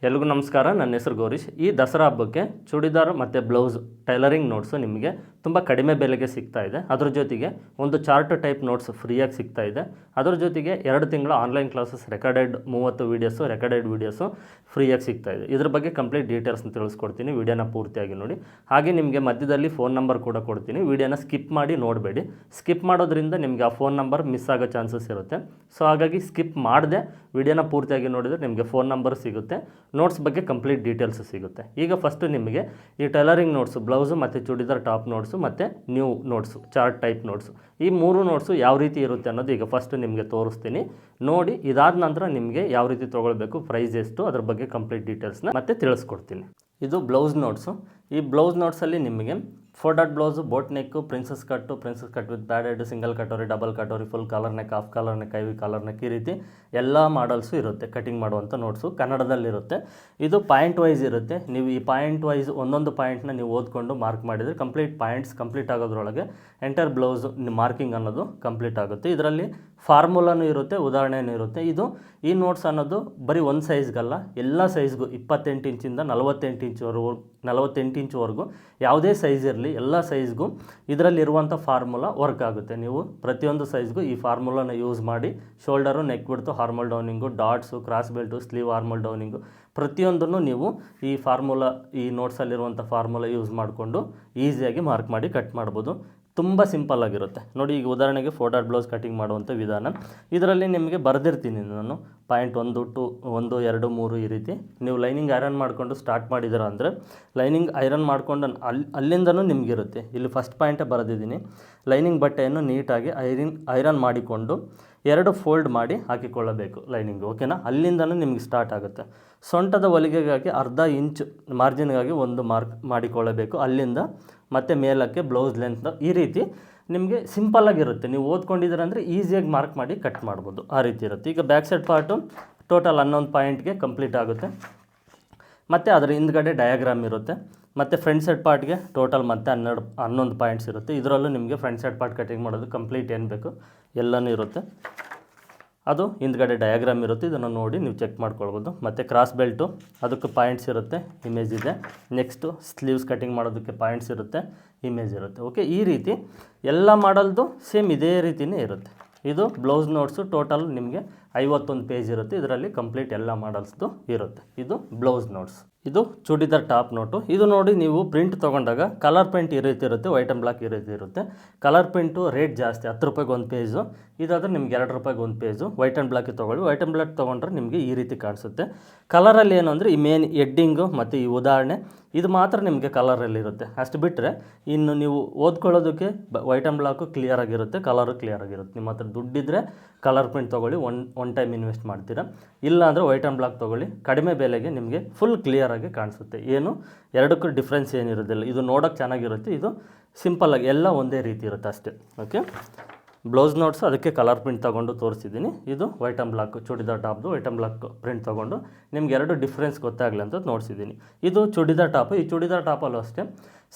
ಎಲ್ರಿಗೂ ನಮಸ್ಕಾರ. ನನ್ನ ಹೆಸರು ಗೌರೀಶ್. ಈ ದಸರಾ ಹಬ್ಬಕ್ಕೆ ಚೂಡಿದಾರ್ ಮತ್ತು ಬ್ಲೌಸ್ ಟೈಲರಿಂಗ್ ನೋಟ್ಸು ನಿಮಗೆ ತುಂಬ ಕಡಿಮೆ ಬೆಲೆಗೆ ಸಿಗ್ತಾ ಇದೆ. ಅದ್ರ ಜೊತೆಗೆ ಒಂದು ಚಾರ್ಟ್ ಟೈಪ್ ನೋಟ್ಸ್ ಫ್ರೀಯಾಗಿ ಸಿಗ್ತಾ ಇದೆ. ಅದ್ರ ಜೊತೆಗೆ 2 ತಿಂಗಳ online classes recorded 30 videos recorded videos ಫ್ರೀಯಾಗಿ ಸಿಗ್ತಾ ಇದೆ. ಇದ್ರ ಬಗ್ಗೆ ಕಂಪ್ಲೀಟ್ ಡೀಟೇಲ್ಸ್ನ ತಿಳಿಸ್ಕೊಡ್ತೀನಿ. ವೀಡಿಯೋನ ಪೂರ್ತಿಯಾಗಿ ನೋಡಿ. ಹಾಗೆ ನಿಮಗೆ ಮಧ್ಯದಲ್ಲಿ ಫೋನ್ ನಂಬರ್ ಕೂಡ ಕೊಡ್ತೀನಿ. ವೀಡಿಯೋನ ಸ್ಕಿಪ್ ಮಾಡಿ ನೋಡಬೇಡಿ. ಸ್ಕಿಪ್ ಮಾಡೋದ್ರಿಂದ ನಿಮಗೆ ಆ ಫೋನ್ ನಂಬರ್ ಮಿಸ್ ಆಗೋ ಚಾನ್ಸಸ್ ಇರುತ್ತೆ. ಸೊ ಹಾಗಾಗಿ ಸ್ಕಿಪ್ ಮಾಡದೆ ವೀಡಿಯೋನ ಪೂರ್ತಿಯಾಗಿ ನೋಡಿದರೆ ನಿಮಗೆ ಫೋನ್ ನಂಬರ್ ಸಿಗುತ್ತೆ, ನೋಟ್ಸ್ ಬಗ್ಗೆ ಕಂಪ್ಲೀಟ್ ಡೀಟೇಲ್ಸ್ ಸಿಗುತ್ತೆ. ಈಗ ಫಸ್ಟು ನಿಮಗೆ ಈ ಟೈಲರಿಂಗ್ ನೋಟ್ಸು, ಬ್ಲೌಸು ಮತ್ತು ಚೂಡಿದಾರ್ ಟಾಪ್ ನೋಟ್ಸು ಮತ್ತು new notes, chart type notes, ಈ 3 ನೋಟ್ಸು ಯಾವ ರೀತಿ ಇರುತ್ತೆ ಅನ್ನೋದು ಈಗ ಫಸ್ಟ್ ನಿಮಗೆ ತೋರಿಸ್ತೀನಿ. ನೋಡಿ, ಇದಾದ ನಂತರ ನಿಮಗೆ ಯಾವ ರೀತಿ ತೊಗೊಳ್ಬೇಕು, ಪ್ರೈಸ್ ಎಷ್ಟು, ಅದ್ರ ಬಗ್ಗೆ ಕಂಪ್ಲೀಟ್ ಡೀಟೇಲ್ಸ್ನ ಮತ್ತೆ ತಿಳಿಸ್ಕೊಡ್ತೀನಿ. ಇದು ಬ್ಲೌಸ್ ನೋಟ್ಸು. ಈ ಬ್ಲೌಸ್ ನೋಟ್ಸಲ್ಲಿ ನಿಮಗೆ 4 dot blouse, boat neck, princess cut with padded, single katori, double katori, full collar neck, half collar neck, ivy collar neck, ಈ ರೀತಿ ಎಲ್ಲ ಮಾಡಲ್ಸು ಇರುತ್ತೆ. ಕಟಿಂಗ್ ಮಾಡುವಂಥ ನೋಟ್ಸು ಕನ್ನಡದಲ್ಲಿರುತ್ತೆ. ಇದು ಪಾಯಿಂಟ್ ವೈಸ್ ಇರುತ್ತೆ. ನೀವು ಈ ಪಾಯಿಂಟ್ ವೈಸ್ ಒಂದೊಂದು ಪಾಯಿಂಟ್ನ ನೀವು ಓದ್ಕೊಂಡು ಮಾರ್ಕ್ ಮಾಡಿದರೆ ಪಾಯಿಂಟ್ಸ್ ಕಂಪ್ಲೀಟ್ ಆಗೋದ್ರೊಳಗೆ ಎಂಟರ್ ಬ್ಲೌಸ್ ಮಾರ್ಕಿಂಗ್ ಅನ್ನೋದು ಕಂಪ್ಲೀಟ್ ಆಗುತ್ತೆ. ಇದರಲ್ಲಿ ಫಾರ್ಮುಲಾನು ಇರುತ್ತೆ, ಉದಾಹರಣೆನೂ ಇರುತ್ತೆ. ಈ ನೋಟ್ಸ್ ಅನ್ನೋದು ಬರೀ ಒಂದು ಸೈಜ್ಗಲ್ಲ, ಎಲ್ಲ ಸೈಜ್ಗೂ 28 ಇಂಚಿಂದ 48 ಇಂಚ್ವರೆಗೂ ಯಾವುದೇ ಸೈಜ್ ಇರಲಿ, ಎಲ್ಲ ಸೈಜ್ಗೂ ಇದರಲ್ಲಿರುವಂಥ ಫಾರ್ಮುಲಾ ವರ್ಕ್ ಆಗುತ್ತೆ. ನೀವು ಪ್ರತಿಯೊಂದು ಸೈಜ್ಗೂ ಈ ಫಾರ್ಮುಲಾನ ಯೂಸ್ ಮಾಡಿ shoulder, neck width, armhole downing, dots, cross belt, sleeve armhole downing, ಪ್ರತಿಯೊಂದನ್ನು ನೀವು ಈ ಫಾರ್ಮುಲಾ, ಈ ನೋಟ್ಸಲ್ಲಿರುವಂಥ ಫಾರ್ಮುಲಾ ಯೂಸ್ ಮಾಡಿಕೊಂಡು ಈಸಿಯಾಗಿ ಮಾರ್ಕ್ ಮಾಡಿ ಕಟ್ ಮಾಡ್ಬೋದು. ತುಂಬ ಸಿಂಪಲ್ ಆಗಿರುತ್ತೆ. ನೋಡಿ, ಈಗ ಉದಾಹರಣೆಗೆ 4 ಡಾಟ್ ಬ್ಲೌಸ್ ಕಟಿಂಗ್ ಮಾಡುವಂಥ ವಿಧಾನ ಇದರಲ್ಲಿ ನಿಮಗೆ ಬರೆದಿರ್ತೀನಿ ನಾನು. ಪಾಯಿಂಟ್ 1, 2, 1, 2, 3 ಈ ರೀತಿ ನೀವು ಲೈನಿಂಗ್ ಐರನ್ ಮಾಡಿಕೊಂಡು ಸ್ಟಾರ್ಟ್ ಮಾಡಿದ್ದೀರ ಅಂದರೆ ಲೈನಿಂಗ್ ಐರನ್ ಮಾಡಿಕೊಂಡು ಅಲ್ಲಿಂದನೂ ನಿಮಗಿರುತ್ತೆ. ಇಲ್ಲಿ ಫಸ್ಟ್ ಪಾಯಿಂಟೇ ಬರೆದಿದ್ದೀನಿ. ಲೈನಿಂಗ್ ಬಟ್ಟೆಯನ್ನು ನೀಟಾಗಿ ಐರನ್ ಮಾಡಿಕೊಂಡು 2 ಫೋಲ್ಡ್ ಮಾಡಿ ಹಾಕಿಕೊಳ್ಳಬೇಕು ಲೈನಿಂಗ್. ಓಕೆನಾ? ಅಲ್ಲಿಂದನೂ ನಿಮಗೆ ಸ್ಟಾರ್ಟ್ ಆಗುತ್ತೆ. ಸೊಂಟದ ಹೊಲಿಗೆಗಾಗಿ ಅರ್ಧ ಇಂಚ್ ಮಾರ್ಜಿನ್ಗಾಗಿ ಒಂದು ಮಾರ್ಕ್ ಮಾಡಿಕೊಳ್ಳಬೇಕು. ಅಲ್ಲಿಂದ ಮತ್ತು ಮೇಲಕ್ಕೆ ಬ್ಲೌಸ್ ಲೆಂತ್ ಈ ರೀತಿ ನಿಮಗೆ ಸಿಂಪಲ್ಲಾಗಿರುತ್ತೆ. ನೀವು ಓದ್ಕೊಂಡಿದ್ದೀರ ಅಂದರೆ ಈಸಿಯಾಗಿ ಮಾರ್ಕ್ ಮಾಡಿ ಕಟ್ ಮಾಡ್ಬೋದು. ಆ ರೀತಿ ಇರುತ್ತೆ. ಈಗ ಬ್ಯಾಕ್ ಸೈಡ್ ಪಾರ್ಟು ಟೋಟಲ್ 11 ಪಾಯಿಂಟ್ಗೆ ಕಂಪ್ಲೀಟ್ ಆಗುತ್ತೆ. ಮತ್ತು ಅದರ ಹಿಂದ್ಗಡೆ ಡಯಾಗ್ರಾಮ್ ಇರುತ್ತೆ. ಮತ್ತು ಫ್ರಂಟ್ ಸೈಡ್ ಪಾರ್ಟ್ಗೆ ಟೋಟಲ್ ಮತ್ತೆ 11 ಪಾಯಿಂಟ್ಸ್ ಇರುತ್ತೆ. ಇದರಲ್ಲೂ ನಿಮಗೆ ಫ್ರಂಟ್ ಸೈಡ್ ಪಾರ್ಟ್ ಕಟಿಂಗ್ ಮಾಡೋದು ಕಂಪ್ಲೀಟ್ ಏನು ಬೇಕು ಎಲ್ಲನೂ ಇರುತ್ತೆ. ಅದು ಹಿಂದ್ಗಡೆ ಡಯಾಗ್ರಾಮ್ ಇರುತ್ತೆ. ಇದನ್ನು ನೋಡಿ ನೀವು ಚೆಕ್ ಮಾಡ್ಕೊಳ್ಬೋದು. ಮತ್ತು ಕ್ರಾಸ್ ಬೆಲ್ಟು, ಅದಕ್ಕೆ ಪಾಯಿಂಟ್ಸ್ ಇರುತ್ತೆ, ಇಮೇಜ್ ಇದೆ. ನೆಕ್ಸ್ಟು ಸ್ಲೀವ್ಸ್ ಕಟಿಂಗ್ ಮಾಡೋದಕ್ಕೆ ಪಾಯಿಂಟ್ಸ್ ಇರುತ್ತೆ, ಇಮೇಜ್ ಇರುತ್ತೆ. ಓಕೆ, ಈ ರೀತಿ ಎಲ್ಲ ಮಾಡಲ್ದು ಸೇಮ್ ಇದೇ ರೀತಿಯೇ ಇರುತ್ತೆ. ಇದು ಬ್ಲೌಸ್ ನೋಟ್ಸು. ಟೋಟಲ್ ನಿಮಗೆ 51 ಪೇಜ್ ಇರುತ್ತೆ. ಇದರಲ್ಲಿ ಕಂಪ್ಲೀಟ್ ಎಲ್ಲ ಮಾಡಲ್ಸ್ದು ಇರುತ್ತೆ. ಇದು ಬ್ಲೌಸ್ ನೋಟ್ಸ್. ಇದು ಚೂಡಿದಾರ್ ಟಾಪ್ ನೋಟು. ಇದು ನೋಡಿ, ನೀವು ಪ್ರಿಂಟ್ ತೊಗೊಂಡಾಗ ಕಲರ್ ಪ್ರಿಂಟ್ ಈ ರೀತಿ ಇರುತ್ತೆ, ವೈಟ್ ಆ್ಯಂಡ್ ಬ್ಲಾಕ್ ಈ ರೀತಿ ಇರುತ್ತೆ. ಕಲರ್ ಪ್ರಿಂಟು ರೇಟ್ ಜಾಸ್ತಿ, 10 ರೂಪಾಯಿಗೆ ಒಂದು ಪೇಜು. ಇದಾದರೆ ನಿಮ್ಗೆ 2 ರೂಪಾಯಿಗೆ ಒಂದು ಪೇಜು. ವೈಟ್ ಆ್ಯಂಡ್ ಬ್ಲಾಕಿಗೆ ತೊಗೊಳ್ಳಿ. ವೈಟ್ ಆ್ಯಂಡ್ ಬ್ಲಾಕ್ ತೊಗೊಂಡ್ರೆ ನಿಮಗೆ ಈ ರೀತಿ ಕಾಣಿಸುತ್ತೆ. ಕಲರಲ್ಲಿ ಏನು ಅಂದರೆ ಈ ಮೇನ್ ಎಡ್ಡಿಂಗು ಮತ್ತು ಈ ಉದಾಹರಣೆ ಇದು ಮಾತ್ರ ನಿಮಗೆ ಕಲರಲ್ಲಿರುತ್ತೆ. ಅಷ್ಟು ಬಿಟ್ಟರೆ ಇನ್ನು ನೀವು ಓದ್ಕೊಳ್ಳೋದಕ್ಕೆ ವೈಟ್ ಆ್ಯಂಡ್ ಬ್ಲಾಕು ಕ್ಲಿಯರ್ ಆಗಿರುತ್ತೆ, ಕಲರು ಕ್ಲಿಯರ್ ಆಗಿರುತ್ತೆ. ನಿಮ್ಮ ಹತ್ರ ದುಡ್ಡಿದ್ದರೆ ಕಲರ್ ಪ್ರಿಂಟ್ ತೊಗೊಳ್ಳಿ, ಒನ್ ಟೈಮ್ ಇನ್ವೆಸ್ಟ್ ಮಾಡ್ತೀರಾ. ಇಲ್ಲ ಅಂದರೆ ವೈಟ್ ಆ್ಯಂಡ್ ಬ್ಲಾಕ್ ತೊಗೊಳ್ಳಿ, ಕಡಿಮೆ ಬೆಲೆಗೆ ನಿಮಗೆ ಫುಲ್ ಕ್ಲಿಯರಾಗಿ ಕಾಣಿಸುತ್ತೆ. ಏನು ಎರಡಕ್ಕೂ ಡಿಫ್ರೆನ್ಸ್ ಏನಿರೋದಿಲ್ಲ. ಇದು ನೋಡೋಕ್ಕೆ ಚೆನ್ನಾಗಿರುತ್ತೆ, ಇದು ಸಿಂಪಲ್ಲಾಗಿ ಎಲ್ಲ ಒಂದೇ ರೀತಿ ಇರುತ್ತೆ ಅಷ್ಟೇ. ಓಕೆ, ಬ್ಲೌಸ್ ನೋಟ್ಸು ಅದಕ್ಕೆ ಕಲರ್ ಪ್ರಿಂಟ್ ತೊಗೊಂಡು ತೋರಿಸಿದ್ದೀನಿ. ಇದು ವೈಟ್ ಆ್ಯಂಡ್ ಬ್ಲಾಕ್ ಚೂಡಿದಾರ್ ಟಾಪ್ದು ವೈಟ್ ಆ್ಯಂಡ್ ಬ್ಲಾಕ್ ಪ್ರಿಂಟ್ ತೊಗೊಂಡು ನಿಮ್ಗೆ 2 ಡಿಫ್ರೆನ್ಸ್ ಗೊತ್ತಾಗಲಿ ಅಂತ ನೋಡಿಸಿದ್ದೀನಿ. ಇದು ಚೂಡಿದಾರ್ ಟಾಪು. ಈ ಚೂಡಿದಾರ್ ಟಾಪಲ್ಲೂ ಅಷ್ಟೇ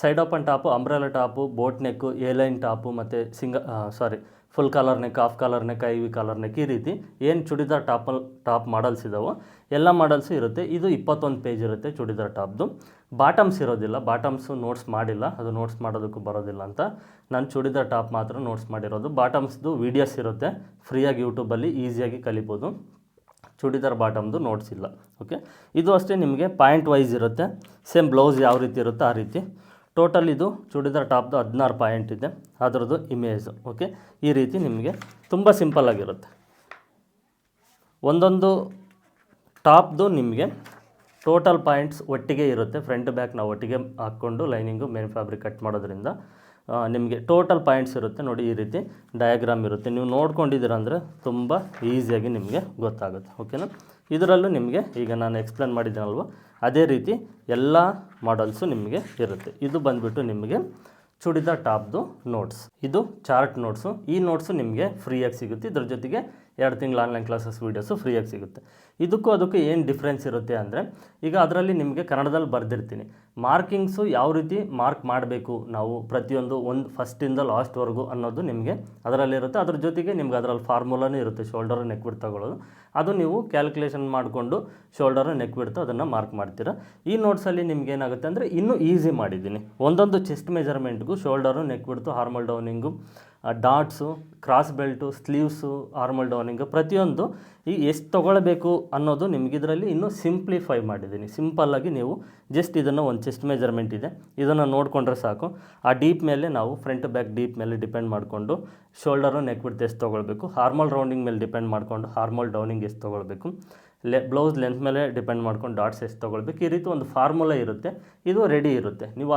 side open top, umbrella top, boat neck, line top ಮತ್ತು full collar neck, half collar neck, ivy collar neck, ಈ ರೀತಿ ಏನು ಚೂಡಿದಾರ್ ಟಾಪ್ ಮಾಡಲ್ಸ್ ಇದ್ದಾವೋ ಎಲ್ಲ ಮಾಡಲ್ಸು ಇರುತ್ತೆ. ಇದು 21 ಪೇಜ್ ಇರುತ್ತೆ ಚೂಡಿದಾರ್ ಟಾಪ್ದು. ಬಾಟಮ್ಸ್ ಇರೋದಿಲ್ಲ, ಬಾಟಮ್ಸು ನೋಟ್ಸ್ ಮಾಡಿಲ್ಲ, ಅದು ನೋಟ್ಸ್ ಮಾಡೋದಕ್ಕೂ ಬರೋದಿಲ್ಲ ಅಂತ ನಾನು ಚೂಡಿದಾರ್ ಟಾಪ್ ಮಾತ್ರ ನೋಟ್ಸ್ ಮಾಡಿರೋದು. ಬಾಟಮ್ಸ್ದು ವೀಡಿಯೋಸ್ ಇರುತ್ತೆ, ಫ್ರೀಯಾಗಿ ಯೂಟ್ಯೂಬಲ್ಲಿ ಈಸಿಯಾಗಿ ಕಲಿಬೋದು. ಚೂಡಿದಾರ್ ಬಾಟಮ್ದು ನೋಟ್ಸ್ ಇಲ್ಲ. ಓಕೆ, ಇದು ಅಷ್ಟೇ ನಿಮಗೆ ಪಾಯಿಂಟ್ ವೈಸ್ ಇರುತ್ತೆ. ಸೇಮ್ ಬ್ಲೌಸ್ ಯಾವ ರೀತಿ ಇರುತ್ತೋ ಆ ರೀತಿ. ಟೋಟಲ್ ಇದು ಚೂಡಿದಾರ್ ಟಾಪ್ದು 16 ಪಾಯಿಂಟ್ ಇದೆ, ಅದರದ್ದು ಇಮೇಜು. ಓಕೆ, ಈ ರೀತಿ ನಿಮಗೆ ತುಂಬ ಸಿಂಪಲ್ಲಾಗಿರುತ್ತೆ. ಒಂದೊಂದು ಟಾಪ್ದು ನಿಮಗೆ ಟೋಟಲ್ ಪಾಯಿಂಟ್ಸ್ ಒಟ್ಟಿಗೆ ಇರುತ್ತೆ. ಫ್ರಂಟ್ ಬ್ಯಾಕ್ ನಾವು ಒಟ್ಟಿಗೆ ಹಾಕ್ಕೊಂಡು ಲೈನಿಂಗು ಮೇನ್ ಫ್ಯಾಬ್ರಿಕ್ ಕಟ್ ಮಾಡೋದ್ರಿಂದ ನಿಮಗೆ ಟೋಟಲ್ ಪಾಯಿಂಟ್ಸ್ ಇರುತ್ತೆ. ನೋಡಿ, ಈ ರೀತಿ ಡಯಾಗ್ರಾಮ್ ಇರುತ್ತೆ. ನೀವು ನೋಡ್ಕೊಂಡಿದ್ದೀರ ಅಂದರೆ ತುಂಬ ಈಸಿಯಾಗಿ ನಿಮಗೆ ಗೊತ್ತಾಗುತ್ತೆ. ಓಕೆನಾ? ಇದರಲ್ಲೂ ನಿಮಗೆ ಈಗ ನಾನು ಎಕ್ಸ್ಪ್ಲೇನ್ ಮಾಡಿದ್ದೀನಲ್ವ, ಅದೇ ರೀತಿ ಎಲ್ಲ ಮಾಡಲ್ಸು ನಿಮಗೆ ಇರುತ್ತೆ. ಇದು ಬಂದುಬಿಟ್ಟು ನಿಮಗೆ ಚೂಡಿದಾರ್ ಟಾಪ್ದು ನೋಟ್ಸ್. ಇದು ಚಾರ್ಟ್ ನೋಟ್ಸು. ಈ ನೋಟ್ಸು ನಿಮಗೆ ಫ್ರೀಯಾಗಿ ಸಿಗುತ್ತೆ. ಇದ್ರ ಜೊತೆಗೆ 2 ತಿಂಗಳ ಆನ್ಲೈನ್ ಕ್ಲಾಸಸ್ ವೀಡಿಯೋಸು ಫ್ರೀಯಾಗಿ ಸಿಗುತ್ತೆ. ಅದಕ್ಕೂ ಏನು ಡಿಫ್ರೆನ್ಸ್ ಇರುತ್ತೆ ಅಂದರೆ, ಈಗ ಅದರಲ್ಲಿ ನಿಮಗೆ ಕನ್ನಡದಲ್ಲಿ ಬರೆದಿರ್ತೀನಿ ಮಾರ್ಕಿಂಗ್ಸು ಯಾವ ರೀತಿ ಮಾರ್ಕ್ ಮಾಡಬೇಕು ನಾವು ಪ್ರತಿಯೊಂದು ಫಸ್ಟಿಂದ ಲಾಸ್ಟ್ವರೆಗೂ ಅನ್ನೋದು ನಿಮಗೆ ಅದರಲ್ಲಿರುತ್ತೆ. ಅದ್ರ ಜೊತೆಗೆ ನಿಮ್ಗೆ ಅದರಲ್ಲಿ ಫಾರ್ಮುಲಾನೂ ಇರುತ್ತೆ, ಶೋಲ್ಡರ್ ನೆಕ್ ಬಿಟ್ಟು ತಗೊಳ್ಳೋದು. ಅದು ನೀವು ಕ್ಯಾಲ್ಕುಲೇಷನ್ ಮಾಡಿಕೊಂಡು ಶೋಲ್ಡರು ನೆಕ್ ಬಿಡ್ತು ಅದನ್ನು ಮಾರ್ಕ್ ಮಾಡ್ತೀರಾ. ಈ ನೋಟ್ಸಲ್ಲಿ ನಿಮ್ಗೆ ಏನಾಗುತ್ತೆ ಅಂದರೆ ಇನ್ನೂ ಈಸಿ ಮಾಡಿದ್ದೀನಿ. ಒಂದೊಂದು ಚೆಸ್ಟ್ ಮೆಜರ್ಮೆಂಟ್ಗೂ ಶೋಲ್ಡರು ನೆಕ್ ಬಿಡ್ತು, ಆರ್ಮಲ್ ಡೌನಿಂಗು, ಡಾಟ್ಸು, ಕ್ರಾಸ್ ಬೆಲ್ಟು, ಸ್ಲೀವ್ಸು, ಆರ್ಮಲ್ ಡೌನಿಂಗು ಪ್ರತಿಯೊಂದು ಈ ಎಷ್ಟು ತೊಗೊಳ್ಬೇಕು ಅನ್ನೋದು ನಿಮ್ಗೆ ಇದರಲ್ಲಿ ಇನ್ನೂ ಸಿಂಪ್ಲಿಫೈ ಮಾಡಿದ್ದೀನಿ. ಸಿಂಪಲ್ಲಾಗಿ ನೀವು ಜಸ್ಟ್ ಇದನ್ನು ಒಂದು ಚೆಸ್ಟ್ ಮೆಜರ್ಮೆಂಟ್ ಇದೆ, ಇದನ್ನು ನೋಡಿಕೊಂಡ್ರೆ ಸಾಕು. ಆ ಡೀಪ್ ಮೇಲೆ ನಾವು ಫ್ರಂಟ್ ಬ್ಯಾಕ್ ಡೀಪ್ ಮೇಲೆ ಡಿಪೆಂಡ್ ಮಾಡಿಕೊಂಡು ಶೋಲ್ಡರು ನೆಕ್ ಬಿಡ್ತು ಎಷ್ಟು ತೊಗೊಳ್ಬೇಕು, ಹಾರ್ಮಲ್ ರೌಂಡಿಂಗ್ ಮೇಲೆ ಡಿಪೆಂಡ್ ಮಾಡಿಕೊಂಡು ಹಾರ್ಮಲ್ ಡೌನಿಂಗ್ ಎಷ್ಟು ತೊಗೊಳ್ಬೇಕು, ಬ್ಲೌಸ್ ಲೆಂತ್ ಮೇಲೆ ಡಿಪೆಂಡ್ ಮಾಡ್ಕೊಂಡು ಡಾಟ್ಸ್ ಎಷ್ಟು ತೊಗೊಳ್ಬೇಕು. ಈ ರೀತಿ ಒಂದು ಫಾರ್ಮುಲಾ ಇರುತ್ತೆ, ಇದು ರೆಡಿ ಇರುತ್ತೆ. ನೀವು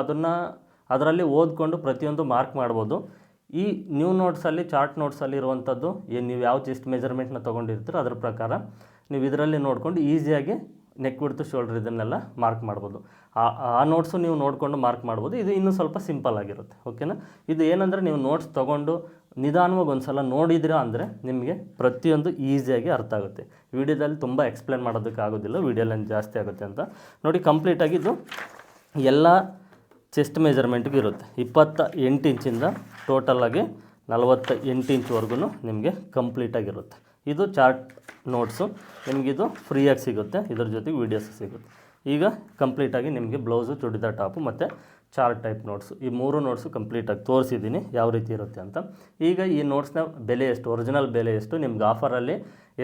ಅದರಲ್ಲಿ ಓದ್ಕೊಂಡು ಪ್ರತಿಯೊಂದು ಮಾರ್ಕ್ ಮಾಡ್ಬೋದು. ಈ ನ್ಯೂ ನೋಟ್ಸಲ್ಲಿ ಚಾರ್ಟ್ ನೋಟ್ಸಲ್ಲಿ ಇರುವಂಥದ್ದು ಏನು ನೀವು ಯಾವ ಚೆಸ್ಟ್ ಮೆಜರ್ಮೆಂಟ್ನ ತೊಗೊಂಡಿರ್ತೀರೋ ಅದ್ರ ಪ್ರಕಾರ ನೀವು ಇದರಲ್ಲಿ ನೋಡಿಕೊಂಡು ಈಸಿಯಾಗಿ ನೆಕ್ ಬಿಡ್ತು ಶೋಲ್ಡರ್ ಇದನ್ನೆಲ್ಲ ಮಾರ್ಕ್ ಮಾಡ್ಬೋದು. ಆ ನೋಟ್ಸು ನೀವು ನೋಡಿಕೊಂಡು ಮಾರ್ಕ್ ಮಾಡ್ಬೋದು. ಇದು ಇನ್ನೂ ಸ್ವಲ್ಪ ಸಿಂಪಲ್ ಆಗಿರುತ್ತೆ. ಓಕೆನಾ? ಇದು ಏನಂದರೆ ನೀವು ನೋಟ್ಸ್ ತೊಗೊಂಡು ನಿಧಾನವಾಗಿ ಒಂದು ಸಲ ನೋಡಿದಿರಾ ಅಂದರೆ ನಿಮಗೆ ಪ್ರತಿಯೊಂದು ಈಸಿಯಾಗಿ ಅರ್ಥ ಆಗುತ್ತೆ. ವಿಡಿಯೋದಲ್ಲಿ ತುಂಬ ಎಕ್ಸ್ಪ್ಲೇನ್ ಮಾಡೋದಕ್ಕೆ ಆಗೋದಿಲ್ಲ, ವಿಡಿಯೋ ಲೆಂತ್ ಜಾಸ್ತಿ ಆಗುತ್ತೆ ಅಂತ. ನೋಡಿ, ಕಂಪ್ಲೀಟಾಗಿದ್ದು ಎಲ್ಲ ಚೆಸ್ಟ್ ಮೆಜರ್ಮೆಂಟ್ಗೆ ಇರುತ್ತೆ. 28 ಇಂಚಿಂದ ಟೋಟಲಾಗಿ 48 ಇಂಚ್ವರೆಗೂ ನಿಮಗೆ ಕಂಪ್ಲೀಟಾಗಿರುತ್ತೆ. ಇದು ಚಾರ್ಟ್ ನೋಟ್ಸು, ನಿಮಗಿದು ಫ್ರೀಯಾಗಿ ಸಿಗುತ್ತೆ, ಇದ್ರ ಜೊತೆಗೆ ವೀಡಿಯೋಸು ಸಿಗುತ್ತೆ. ಈಗ ಕಂಪ್ಲೀಟಾಗಿ ನಿಮಗೆ ಬ್ಲೌಸು, ಚೂಡಿದಾರ್ ಟಾಪು ಮತ್ತು ಚಾರ್ಟ್ ಟೈಪ್ ನೋಟ್ಸು ಈ 3 ನೋಟ್ಸು ಕಂಪ್ಲೀಟಾಗಿ ತೋರಿಸಿದ್ದೀನಿ ಯಾವ ರೀತಿ ಇರುತ್ತೆ ಅಂತ. ಈಗ ಈ ನೋಟ್ಸ್ನ ಬೆಲೆ ಎಷ್ಟು, ಒರಿಜಿನಲ್ ಬೆಲೆ ಎಷ್ಟು, ನಿಮ್ಗೆ ಆಫರಲ್ಲಿ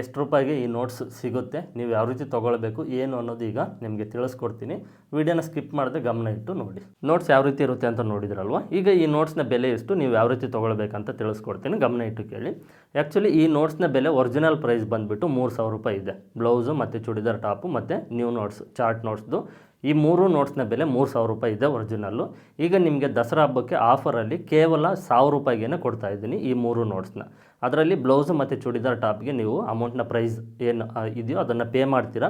ಎಷ್ಟು ರೂಪಾಯಿಗೆ ಈ ನೋಟ್ಸ್ ಸಿಗುತ್ತೆ, ನೀವು ಯಾವ ರೀತಿ ತೊಗೊಳ್ಬೇಕು ಏನು ಅನ್ನೋದು ಈಗ ನಿಮಗೆ ತಿಳಿಸ್ಕೊಡ್ತೀನಿ. ವಿಡಿಯೋನ ಸ್ಕಿಪ್ ಮಾಡದೆ ಗಮನ ಇಟ್ಟು ನೋಡಿ. ನೋಟ್ಸ್ ಯಾವ ರೀತಿ ಇರುತ್ತೆ ಅಂತ ನೋಡಿದ್ರಲ್ವ. ಈಗ ಈ ನೋಟ್ಸ್ನ ಬೆಲೆ ಎಷ್ಟು, ನೀವು ಯಾವ ರೀತಿ ತೊಗೊಳ್ಬೇಕಂತ ತಿಳಿಸ್ಕೊಡ್ತೀನಿ, ಗಮನ ಇಟ್ಟು ಕೇಳಿ. ಆ್ಯಕ್ಚುಲಿ ಈ ನೋಟ್ಸ್ನ ಬೆಲೆ ಒರಿಜಿನಲ್ ಪ್ರೈಸ್ ಬಂದುಬಿಟ್ಟು 3000 ರೂಪಾಯಿ ಇದೆ. ಬ್ಲೌಸು ಮತ್ತು ಚೂಡಿದಾರ್ ಟಾಪು ಮತ್ತು ನ್ಯೂ ನೋಟ್ಸ್ ಚಾರ್ಟ್ ನೋಟ್ಸ್ದು ಈ 3 ನೋಟ್ಸ್ನ ಬೆಲೆ 3000 ರೂಪಾಯಿ ಇದೆ ಒರಿಜಿನಲ್ಲು. ಈಗ ನಿಮಗೆ ದಸರಾ ಹಬ್ಬಕ್ಕೆ ಆಫರಲ್ಲಿ ಕೇವಲ 1000 ರೂಪಾಯಿಗೆ ಕೊಡ್ತಾ ಇದ್ದೀನಿ ಈ 3 ನೋಟ್ಸ್ನ. ಅದರಲ್ಲಿ ಬ್ಲೌಸು ಮತ್ತು ಚೂಡಿದಾರ್ ಟಾಪ್ಗೆ ನೀವು ಅಮೌಂಟ್ನ ಪ್ರೈಸ್ ಏನು ಇದೆಯೋ ಅದನ್ನು ಪೇ ಮಾಡ್ತೀರಾ.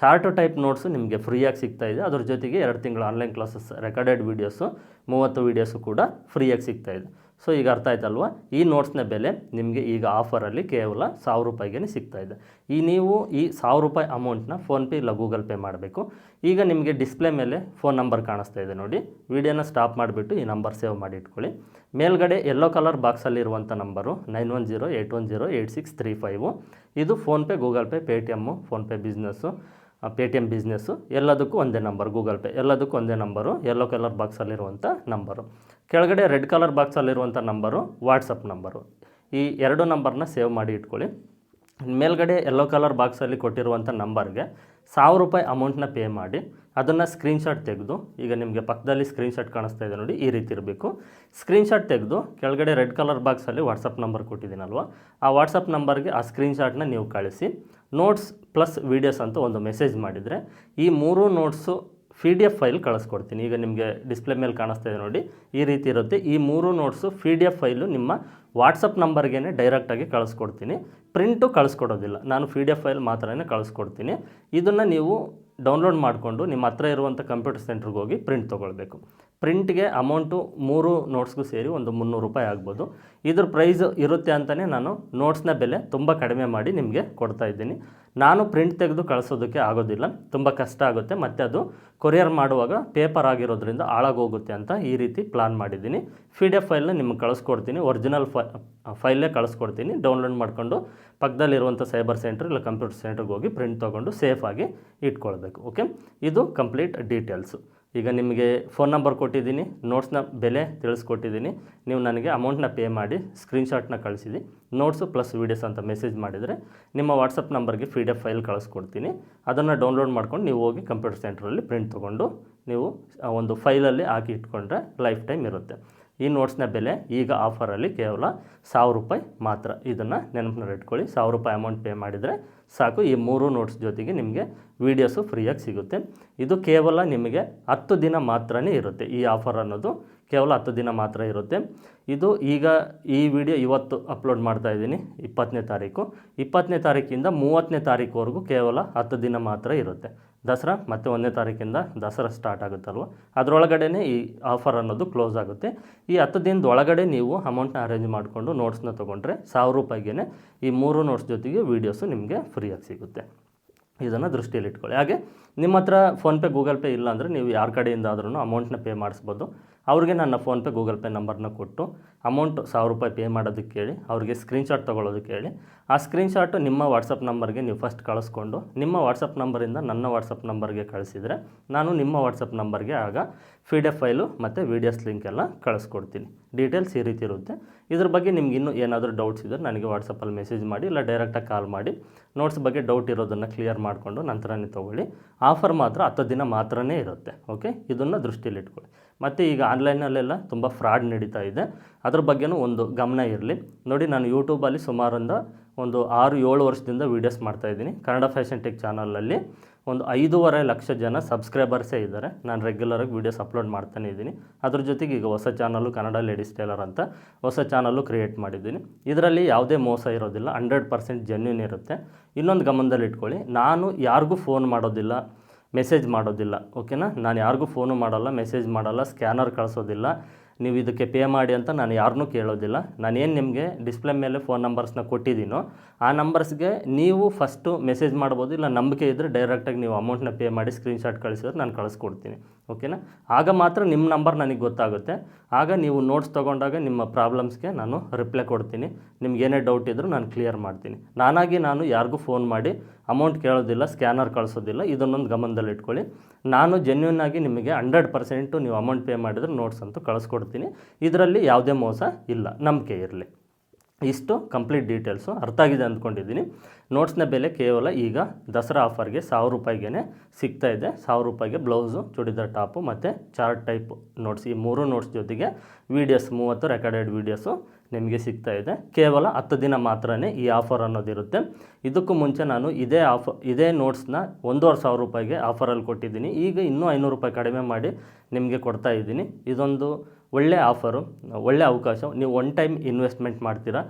ಚಾರ್ಟ್ ಟೈಪ್ ನೋಟ್ಸು ನಿಮಗೆ ಫ್ರೀಯಾಗಿ ಸಿಗ್ತಾಯಿದೆ. ಅದ್ರ ಜೊತೆಗೆ 2 ತಿಂಗಳ online classes recorded videos 30 videos ಕೂಡ ಫ್ರೀಯಾಗಿ ಸಿಗ್ತಾಯಿದೆ. ಸೊ ಈಗ ಅರ್ಥ ಆಯ್ತಲ್ವ. ಈ ನೋಟ್ಸ್ನ ಬೆಲೆ ನಿಮಗೆ ಈಗ ಆಫರಲ್ಲಿ ಕೇವಲ 1000 ರೂಪಾಯಿಗೆ ಸಿಗ್ತಾಯಿದೆ. ನೀವು ಈ 1000 ರೂಪಾಯಿ ಅಮೌಂಟ್ನ ಫೋನ್ಪೇ ಇಲ್ಲ ಗೂಗಲ್ ಪೇ ಮಾಡಬೇಕು. ಈಗ ನಿಮಗೆ ಡಿಸ್ಪ್ಲೇ ಮೇಲೆ ಫೋನ್ ನಂಬರ್ ಕಾಣಿಸ್ತಾ ಇದೆ ನೋಡಿ. ವಿಡಿಯೋನ ಸ್ಟಾಪ್ ಮಾಡಿಬಿಟ್ಟು ಈ ನಂಬರ್ ಸೇವ್ ಮಾಡಿ ಇಟ್ಕೊಳ್ಳಿ. ಮೇಲ್ಗಡೆ ಯೆಲ್ಲೋ ಕಲರ್ ಬಾಕ್ಸಲ್ಲಿರುವಂಥ ನಂಬರು 9108108635. ಇದು PhonePe, Google Pay, Paytm, PhonePe business, Paytm business ಎಲ್ಲದಕ್ಕೂ ಒಂದೇ ನಂಬರ್, ಗೂಗಲ್ ಪೇ ಎಲ್ಲದಕ್ಕೂ ಒಂದೇ ನಂಬರು, ಯೆಲ್ಲೋ ಕಲರ್ ಬಾಕ್ಸಲ್ಲಿರುವಂಥ ನಂಬರು. ಕೆಳಗಡೆ ರೆಡ್ ಕಲರ್ ಬಾಕ್ಸಲ್ಲಿರುವಂಥ ನಂಬರು ವಾಟ್ಸಪ್ ನಂಬರು. ಈ 2 ನಂಬರ್ನ ಸೇವ್ ಮಾಡಿ ಇಟ್ಕೊಳ್ಳಿ. ಮೇಲ್ಗಡೆ ಯೆಲ್ಲೋ ಕಲರ್ ಬಾಕ್ಸಲ್ಲಿ ಕೊಟ್ಟಿರುವಂಥ ನಂಬರ್ಗೆ 1000 ರೂಪಾಯಿ ಅಮೌಂಟ್ನ ಪೇ ಮಾಡಿ ಅದನ್ನು ಸ್ಕ್ರೀನ್ಶಾಟ್ ತೆಗೆದು, ಈಗ ನಿಮಗೆ ಪಕ್ಕದಲ್ಲಿ ಸ್ಕ್ರೀನ್ಶಾಟ್ ಕಾಣಿಸ್ತಾ ಇದೆ ನೋಡಿ, ಈ ರೀತಿ ಇರಬೇಕು. ಸ್ಕ್ರೀನ್ಶಾಟ್ ತೆಗೆದು ಕೆಳಗಡೆ ರೆಡ್ ಕಲರ್ ಬಾಕ್ಸಲ್ಲಿ ವಾಟ್ಸಪ್ ನಂಬರ್ ಕೊಟ್ಟಿದ್ದೀನಲ್ವ, ಆ ವಾಟ್ಸಪ್ ನಂಬರ್ಗೆ ಆ ಸ್ಕ್ರೀನ್ಶಾಟ್ನ ನೀವು ಕಳಿಸಿ ನೋಟ್ಸ್ ಪ್ಲಸ್ ವೀಡಿಯೋಸ್ ಅಂತ ಒಂದು ಮೆಸೇಜ್ ಮಾಡಿದರೆ ಈ 3 ನೋಟ್ಸು PDF ಫೈಲ್ ಕಳಿಸ್ಕೊಡ್ತೀನಿ. ಈಗ ನಿಮಗೆ ಡಿಸ್ಪ್ಲೇ ಮೇಲೆ ಕಾಣಿಸ್ತಾ ಇದೆ ನೋಡಿ, ಈ ರೀತಿ ಇರುತ್ತೆ. ಈ 3 ನೋಟ್ಸು PDF ಫೈಲು ನಿಮ್ಮ ವಾಟ್ಸಪ್ ನಂಬರ್ಗೆ ಡೈರೆಕ್ಟಾಗಿ ಕಳಿಸ್ಕೊಡ್ತೀನಿ. ಪ್ರಿಂಟು ಕಳಿಸ್ಕೊಡೋದಿಲ್ಲ, ನಾನು PDF ಫೈಲ್ ಮಾತ್ರನೇ ಕಳಿಸ್ಕೊಡ್ತೀನಿ. ಇದನ್ನು ನೀವು ಡೌನ್ಲೋಡ್ ಮಾಡಿಕೊಂಡು ನಿಮ್ಮ ಹತ್ರ ಇರುವಂಥ ಕಂಪ್ಯೂಟರ್ ಸೆಂಟ್ರಿಗೆ ಹೋಗಿ ಪ್ರಿಂಟ್ ತೊಗೊಳ್ಬೇಕು. ಪ್ರಿಂಟ್ಗೆ ಅಮೌಂಟು 3 ನೋಟ್ಸ್ಗೂ ಸೇರಿ ಒಂದು 300 ರೂಪಾಯಿ ಆಗ್ಬೋದು. ಇದ್ರ ಪ್ರೈಸ್ ಇರುತ್ತೆ ಅಂತಲೇ ನಾನು ನೋಟ್ಸ್ನ ಬೆಲೆ ತುಂಬ ಕಡಿಮೆ ಮಾಡಿ ನಿಮಗೆ ಕೊಡ್ತಾಯಿದ್ದೀನಿ. ನಾನು ಪ್ರಿಂಟ್ ತೆಗೆದು ಕಳಿಸೋದಕ್ಕೆ ಆಗೋದಿಲ್ಲ, ತುಂಬ ಕಷ್ಟ ಆಗುತ್ತೆ, ಮತ್ತು ಅದು ಕೊರಿಯರ್ ಮಾಡುವಾಗ ಪೇಪರ್ ಆಗಿರೋದ್ರಿಂದ ಹಾಳಾಗೋಗುತ್ತೆ ಅಂತ ಈ ರೀತಿ ಪ್ಲಾನ್ ಮಾಡಿದ್ದೀನಿ. PDF ಫೈಲ್ನ ನಿಮಗೆ ಕಳಿಸ್ಕೊಡ್ತೀನಿ, ಒರಿಜಿನಲ್ ಫೈಲೇ ಕಳಿಸ್ಕೊಡ್ತೀನಿ. ಡೌನ್ಲೋಡ್ ಮಾಡಿಕೊಂಡು ಪಕ್ಕದಲ್ಲಿರುವಂಥ ಸೈಬರ್ ಸೆಂಟ್ರ್ ಇಲ್ಲ ಕಂಪ್ಯೂಟರ್ ಸೆಂಟ್ರಿಗೆ ಹೋಗಿ ಪ್ರಿಂಟ್ ತೊಗೊಂಡು ಸೇಫಾಗಿ ಇಟ್ಕೊಳ್ಬೇಕು. ಓಕೆ, ಇದು ಕಂಪ್ಲೀಟ್ ಡೀಟೇಲ್ಸು. ಈಗ ನಿಮಗೆ ಫೋನ್ ನಂಬರ್ ಕೊಟ್ಟಿದ್ದೀನಿ, ನೋಟ್ಸ್ನ ಬೆಲೆ ತಿಳಿಸ್ಕೊಟ್ಟಿದ್ದೀನಿ. ನೀವು ನನಗೆ ಅಮೌಂಟ್ನ ಪೇ ಮಾಡಿ ಸ್ಕ್ರೀನ್ಶಾಟ್ನ ಕಳಿಸಿದಿ, ನೋಟ್ಸು ಪ್ಲಸ್ ವೀಡಿಯೋಸ್ ಅಂತ ಮೆಸೇಜ್ ಮಾಡಿದರೆ ನಿಮ್ಮ ವಾಟ್ಸಪ್ ನಂಬರ್ಗೆ PDF ಫೈಲ್ ಕಳಿಸ್ಕೊಡ್ತೀನಿ. ಅದನ್ನು ಡೌನ್ಲೋಡ್ ಮಾಡ್ಕೊಂಡು ನೀವು ಹೋಗಿ ಕಂಪ್ಯೂಟರ್ ಸೆಂಟ್ರಲ್ಲಿ ಪ್ರಿಂಟ್ ತೊಗೊಂಡು ನೀವು ಒಂದು ಫೈಲಲ್ಲಿ ಹಾಕಿ ಇಟ್ಕೊಂಡ್ರೆ ಲೈಫ್ ಟೈಮ್ ಇರುತ್ತೆ. ಈ ನೋಟ್ಸ್ನ ಬೆಲೆ ಈಗ ಆಫರಲ್ಲಿ ಕೇವಲ 1000 ರೂಪಾಯಿ ಮಾತ್ರ. ಇದನ್ನು ನೆನಪಿನಲ್ಲಿ ಇಟ್ಕೊಳ್ಳಿ. 1000 ರೂಪಾಯಿ ಅಮೌಂಟ್ ಪೇ ಮಾಡಿದರೆ ಸಾಕು. ಈ 3 ನೋಟ್ಸ್ ಜೊತೆಗೆ ನಿಮಗೆ ವೀಡಿಯೋಸು ಫ್ರೀಯಾಗಿ ಸಿಗುತ್ತೆ. ಇದು ಕೇವಲ ನಿಮಗೆ 10 ದಿನ ಮಾತ್ರನೇ ಇರುತ್ತೆ. ಈ ಆಫರ್ ಅನ್ನೋದು ಕೇವಲ 10 ದಿನ ಮಾತ್ರ ಇರುತ್ತೆ. ಇದು ಈಗ ಈ ವಿಡಿಯೋ ಇವತ್ತು ಅಪ್ಲೋಡ್ ಮಾಡ್ತಾ ಇದ್ದೀನಿ 20ನೇ ತಾರೀಕು. 20ನೇ ತಾರೀಕಿಂದ 30ನೇ ತಾರೀಕುವರೆಗೂ ಕೇವಲ 10 ದಿನ ಮಾತ್ರ ಇರುತ್ತೆ. ದಸರಾ ಮತ್ತು 1ನೇ ತಾರೀಕಿಂದ ದಸರಾ ಸ್ಟಾರ್ಟ್ ಆಗುತ್ತಲ್ವ, ಅದರೊಳಗಡೆ ಈ ಆಫರ್ ಅನ್ನೋದು ಕ್ಲೋಸ್ ಆಗುತ್ತೆ. ಈ 10 ದಿನದ ಒಳಗಡೆ ನೀವು ಅಮೌಂಟ್ನ ಅರೇಂಜ್ ಮಾಡಿಕೊಂಡು ನೋಟ್ಸ್ನ ತೊಗೊಂಡ್ರೆ 1000 ರೂಪಾಯಿಗೆ ಈ 3 ನೋಟ್ಸ್ ಜೊತೆಗೆ ವೀಡಿಯೋಸು ನಿಮಗೆ ಫ್ರೀಯಾಗಿ ಸಿಗುತ್ತೆ. ಇದನ್ನು ದೃಷ್ಟಿಯಲ್ಲಿಟ್ಕೊಳ್ಳಿ. ಹಾಗೆ ನಿಮ್ಮ ಹತ್ರ ಫೋನ್ಪೇ ಗೂಗಲ್ ಪೇ ಇಲ್ಲ ಅಂದರೆ ನೀವು ಯಾರ ಕಡೆಯಿಂದ ಆದ್ರೂ ಅಮೌಂಟ್ನ ಪೇ ಮಾಡಿಸ್ಬೋದು. ಅವ್ರಿಗೆ ನನ್ನ ಫೋನ್ಪೇ ಗೂಗಲ್ ಪೇ ನಂಬರ್ನ ಕೊಟ್ಟು ಅಮೌಂಟ್ 1000 ರೂಪಾಯಿ ಪೇ ಮಾಡೋದಕ್ಕೆ ಹೇಳಿ, ಅವ್ರಿಗೆ ಸ್ಕ್ರೀನ್ಶಾಟ್ ತೊಗೊಳ್ಳೋದಕ್ಕೆ ಹೇಳಿ, ಆ ಸ್ಕ್ರೀನ್ಶಾಟು ನಿಮ್ಮ ವಾಟ್ಸಪ್ ನಂಬರ್ಗೆ ನೀವು ಫಸ್ಟ್ ಕಳಿಸ್ಕೊಂಡು ನಿಮ್ಮ ವಾಟ್ಸಪ್ ನಂಬರಿಂದ ನನ್ನ ವಾಟ್ಸಪ್ ನಂಬರ್ಗೆ ಕಳಿಸಿದರೆ ನಾನು ನಿಮ್ಮ ವಾಟ್ಸಪ್ ನಂಬರ್ಗೆ ಆಗ PDF ಫೈಲು ಮತ್ತು ವೀಡಿಯೋಸ್ ಲಿಂಕ್ ಎಲ್ಲ ಕಳಿಸ್ಕೊಡ್ತೀನಿ. ಡೀಟೇಲ್ಸ್ ಈ ರೀತಿ ಇರುತ್ತೆ. ಇದ್ರ ಬಗ್ಗೆ ನಿಮ್ಗೆ ಇನ್ನೂ ಏನಾದರೂ ಡೌಟ್ಸ್ ಇದ್ದರೆ ನನಗೆ ವಾಟ್ಸಪ್ಪಲ್ಲಿ ಮೆಸೇಜ್ ಮಾಡಿ, ಇಲ್ಲ ಡೈರೆಕ್ಟಾಗಿ ಕಾಲ್ ಮಾಡಿ ನೋಟ್ಸ್ ಬಗ್ಗೆ ಡೌಟ್ ಇರೋದನ್ನು ಕ್ಲಿಯರ್ ಮಾಡಿಕೊಂಡು ನಂತರನೇ ತೊಗೊಳ್ಳಿ. ಆಫರ್ ಮಾತ್ರ 10 ದಿನ ಮಾತ್ರನೇ ಇರುತ್ತೆ. ಓಕೆ, ಇದನ್ನು ದೃಷ್ಟಿಯಲ್ಲಿ ಇಟ್ಕೊಳ್ಳಿ. ಮತ್ತು ಈಗ ಆನ್ಲೈನಲ್ಲೆಲ್ಲ ತುಂಬ ಫ್ರಾಡ್ ನಡೀತಾ ಇದೆ, ಅದ್ರ ಬಗ್ಗೆನೂ ಒಂದು ಗಮನ ಇರಲಿ. ನೋಡಿ, ನಾನು ಯೂಟ್ಯೂಬಲ್ಲಿ ಸುಮಾರಿಂದ ಒಂದು 6-7 ವರ್ಷದಿಂದ ವೀಡಿಯೋಸ್ ಮಾಡ್ತಾಯಿದ್ದೀನಿ. ಕನ್ನಡ ಫ್ಯಾಷನ್ ಟೆಕ್ ಚಾನಲಲ್ಲಿ ಒಂದು 5.5 ಲಕ್ಷ ಜನ ಸಬ್ಸ್ಕ್ರೈಬರ್ಸೇ ಇದ್ದಾರೆ. ನಾನು ರೆಗ್ಯುಲರಾಗಿ ವೀಡಿಯೋಸ್ ಅಪ್ಲೋಡ್ ಮಾಡ್ತಾನೆ ಇದ್ದೀನಿ. ಅದ್ರ ಜೊತೆಗೆ ಈಗ ಹೊಸ ಚಾನಲ್ಲು ಕನ್ನಡ ಲೇಡೀಸ್ ಟೇಲರ್ ಅಂತ ಹೊಸ ಚಾನಲ್ಲು ಕ್ರಿಯೇಟ್ ಮಾಡಿದ್ದೀನಿ. ಇದರಲ್ಲಿ ಯಾವುದೇ ಮೋಸ ಇರೋದಿಲ್ಲ, 100% ಜೆನ್ಯೂನ್ ಇರುತ್ತೆ. ಇನ್ನೊಂದು ಗಮನದಲ್ಲಿ ಇಟ್ಕೊಳ್ಳಿ, ನಾನು ಯಾರಿಗೂ ಫೋನ್ ಮಾಡೋದಿಲ್ಲ, ಮೆಸೇಜ್ ಮಾಡೋದಿಲ್ಲ. ಓಕೆನಾ, ನಾನು ಯಾರಿಗೂ ಫೋನು ಮಾಡಲ್ಲ, ಮೆಸೇಜ್ ಮಾಡಲ್ಲ, ಸ್ಕ್ಯಾನರ್ ಕಳಿಸೋದಿಲ್ಲ, ನೀವು ಇದಕ್ಕೆ ಪೇ ಮಾಡಿ ಅಂತ ನಾನು ಯಾರನ್ನೂ ಕೇಳೋದಿಲ್ಲ. ನಾನೇನು ನಿಮಗೆ ಡಿಸ್ಪ್ಲೇ ಮೇಲೆ ಫೋನ್ ನಂಬರ್ಸ್ನ ಕೊಟ್ಟಿದ್ದೀನೋ ಆ ನಂಬರ್ಸ್ಗೆ ನೀವು ಫಸ್ಟು ಮೆಸೇಜ್ ಮಾಡ್ಬೋದು, ಇಲ್ಲ ನಂಬಿಕೆ ಇದ್ದರೆ ಡೈರೆಕ್ಟಾಗಿ ನೀವು ಅಮೌಂಟ್ನ ಪೇ ಮಾಡಿ ಸ್ಕ್ರೀನ್ಶಾಟ್ ಕಳಿಸಿದ್ರೆ ನಾನು ಕಳಿಸ್ಕೊಡ್ತೀನಿ. ಓಕೆನಾ, ಆಗ ಮಾತ್ರ ನಿಮ್ಮ ನಂಬರ್ ನನಗೆ ಗೊತ್ತಾಗುತ್ತೆ. ಆಗ ನೀವು ನೋಟ್ಸ್ ತೊಗೊಂಡಾಗ ನಿಮ್ಮ ಪ್ರಾಬ್ಲಮ್ಸ್ಗೆ ನಾನು ರಿಪ್ಲೈ ಕೊಡ್ತೀನಿ. ನಿಮ್ಗೆ ಏನೇ ಡೌಟ್ ಇದ್ದರೂ ನಾನು ಕ್ಲಿಯರ್ ಮಾಡ್ತೀನಿ. ನಾನು ಯಾರಿಗೂ ಫೋನ್ ಮಾಡಿ ಅಮೌಂಟ್ ಕೇಳೋದಿಲ್ಲ, ಸ್ಕ್ಯಾನರ್ ಕಳಿಸೋದಿಲ್ಲ. ಇದನ್ನೊಂದು ಗಮನದಲ್ಲಿ ಇಟ್ಕೊಳ್ಳಿ. ನಾನು ಜೆನ್ಯೂನಾಗಿ ನಿಮಗೆ 100% ನೀವು ಅಮೌಂಟ್ ಪೇ ಮಾಡಿದರೆ ನೋಟ್ಸ್ ಅಂತೂ ಕಳಿಸ್ಕೊಡ್ತೀನಿ. ಇದರಲ್ಲಿ ಯಾವುದೇ ಮೋಸ ಇಲ್ಲ, ನಂಬಿಕೆ ಇರಲಿ. ಇಷ್ಟು ಕಂಪ್ಲೀಟ್ ಡೀಟೇಲ್ಸು ಅರ್ಥ ಆಗಿದೆ ಅಂದ್ಕೊಂಡಿದ್ದೀನಿ. ನೋಟ್ಸ್ನ ಬೆಲೆ ಕೇವಲ ಈಗ ದಸರಾ ಆಫರ್ಗೆ 1000 ರೂಪಾಯಿಗೆ ಸಿಗ್ತಾಯಿದೆ. 1000 ರೂಪಾಯಿಗೆ ಬ್ಲೌಸು, ಚೂಡಿದಾರ್ ಟಾಪು ಮತ್ತು ಚಾರ್ಟ್ ಟೈಪ್ ನೋಟ್ಸ್, ಈ 3 ನೋಟ್ಸ್ ಜೊತೆಗೆ ವೀಡಿಯೋಸ್ 30 ರೆಕಾರ್ಡೆಡ್ ವೀಡಿಯೋಸು ನಿಮಗೆ ಸಿಗ್ತಾಯಿದೆ. ಕೇವಲ 10 ದಿನ ಮಾತ್ರನೇ ಈ ಆಫರ್ ಅನ್ನೋದಿರುತ್ತೆ. ಇದಕ್ಕೂ ಮುಂಚೆ ನಾನು ಇದೇ ನೋಟ್ಸ್ನ 1500 ರೂಪಾಯಿಗೆ ಆಫರಲ್ಲಿ ಕೊಟ್ಟಿದ್ದೀನಿ. ಈಗ ಇನ್ನೂ 500 ರೂಪಾಯಿ ಕಡಿಮೆ ಮಾಡಿ ನಿಮಗೆ ಕೊಡ್ತಾ ಇದ್ದೀನಿ. ಇದೊಂದು ಒಳ್ಳೆ ಆಫರು, ಒಳ್ಳೆ ಅವಕಾಶ. ನೀವು ಒನ್ ಟೈಮ್ ಇನ್ವೆಸ್ಟ್ಮೆಂಟ್ ಮಾಡ್ತೀರಾ,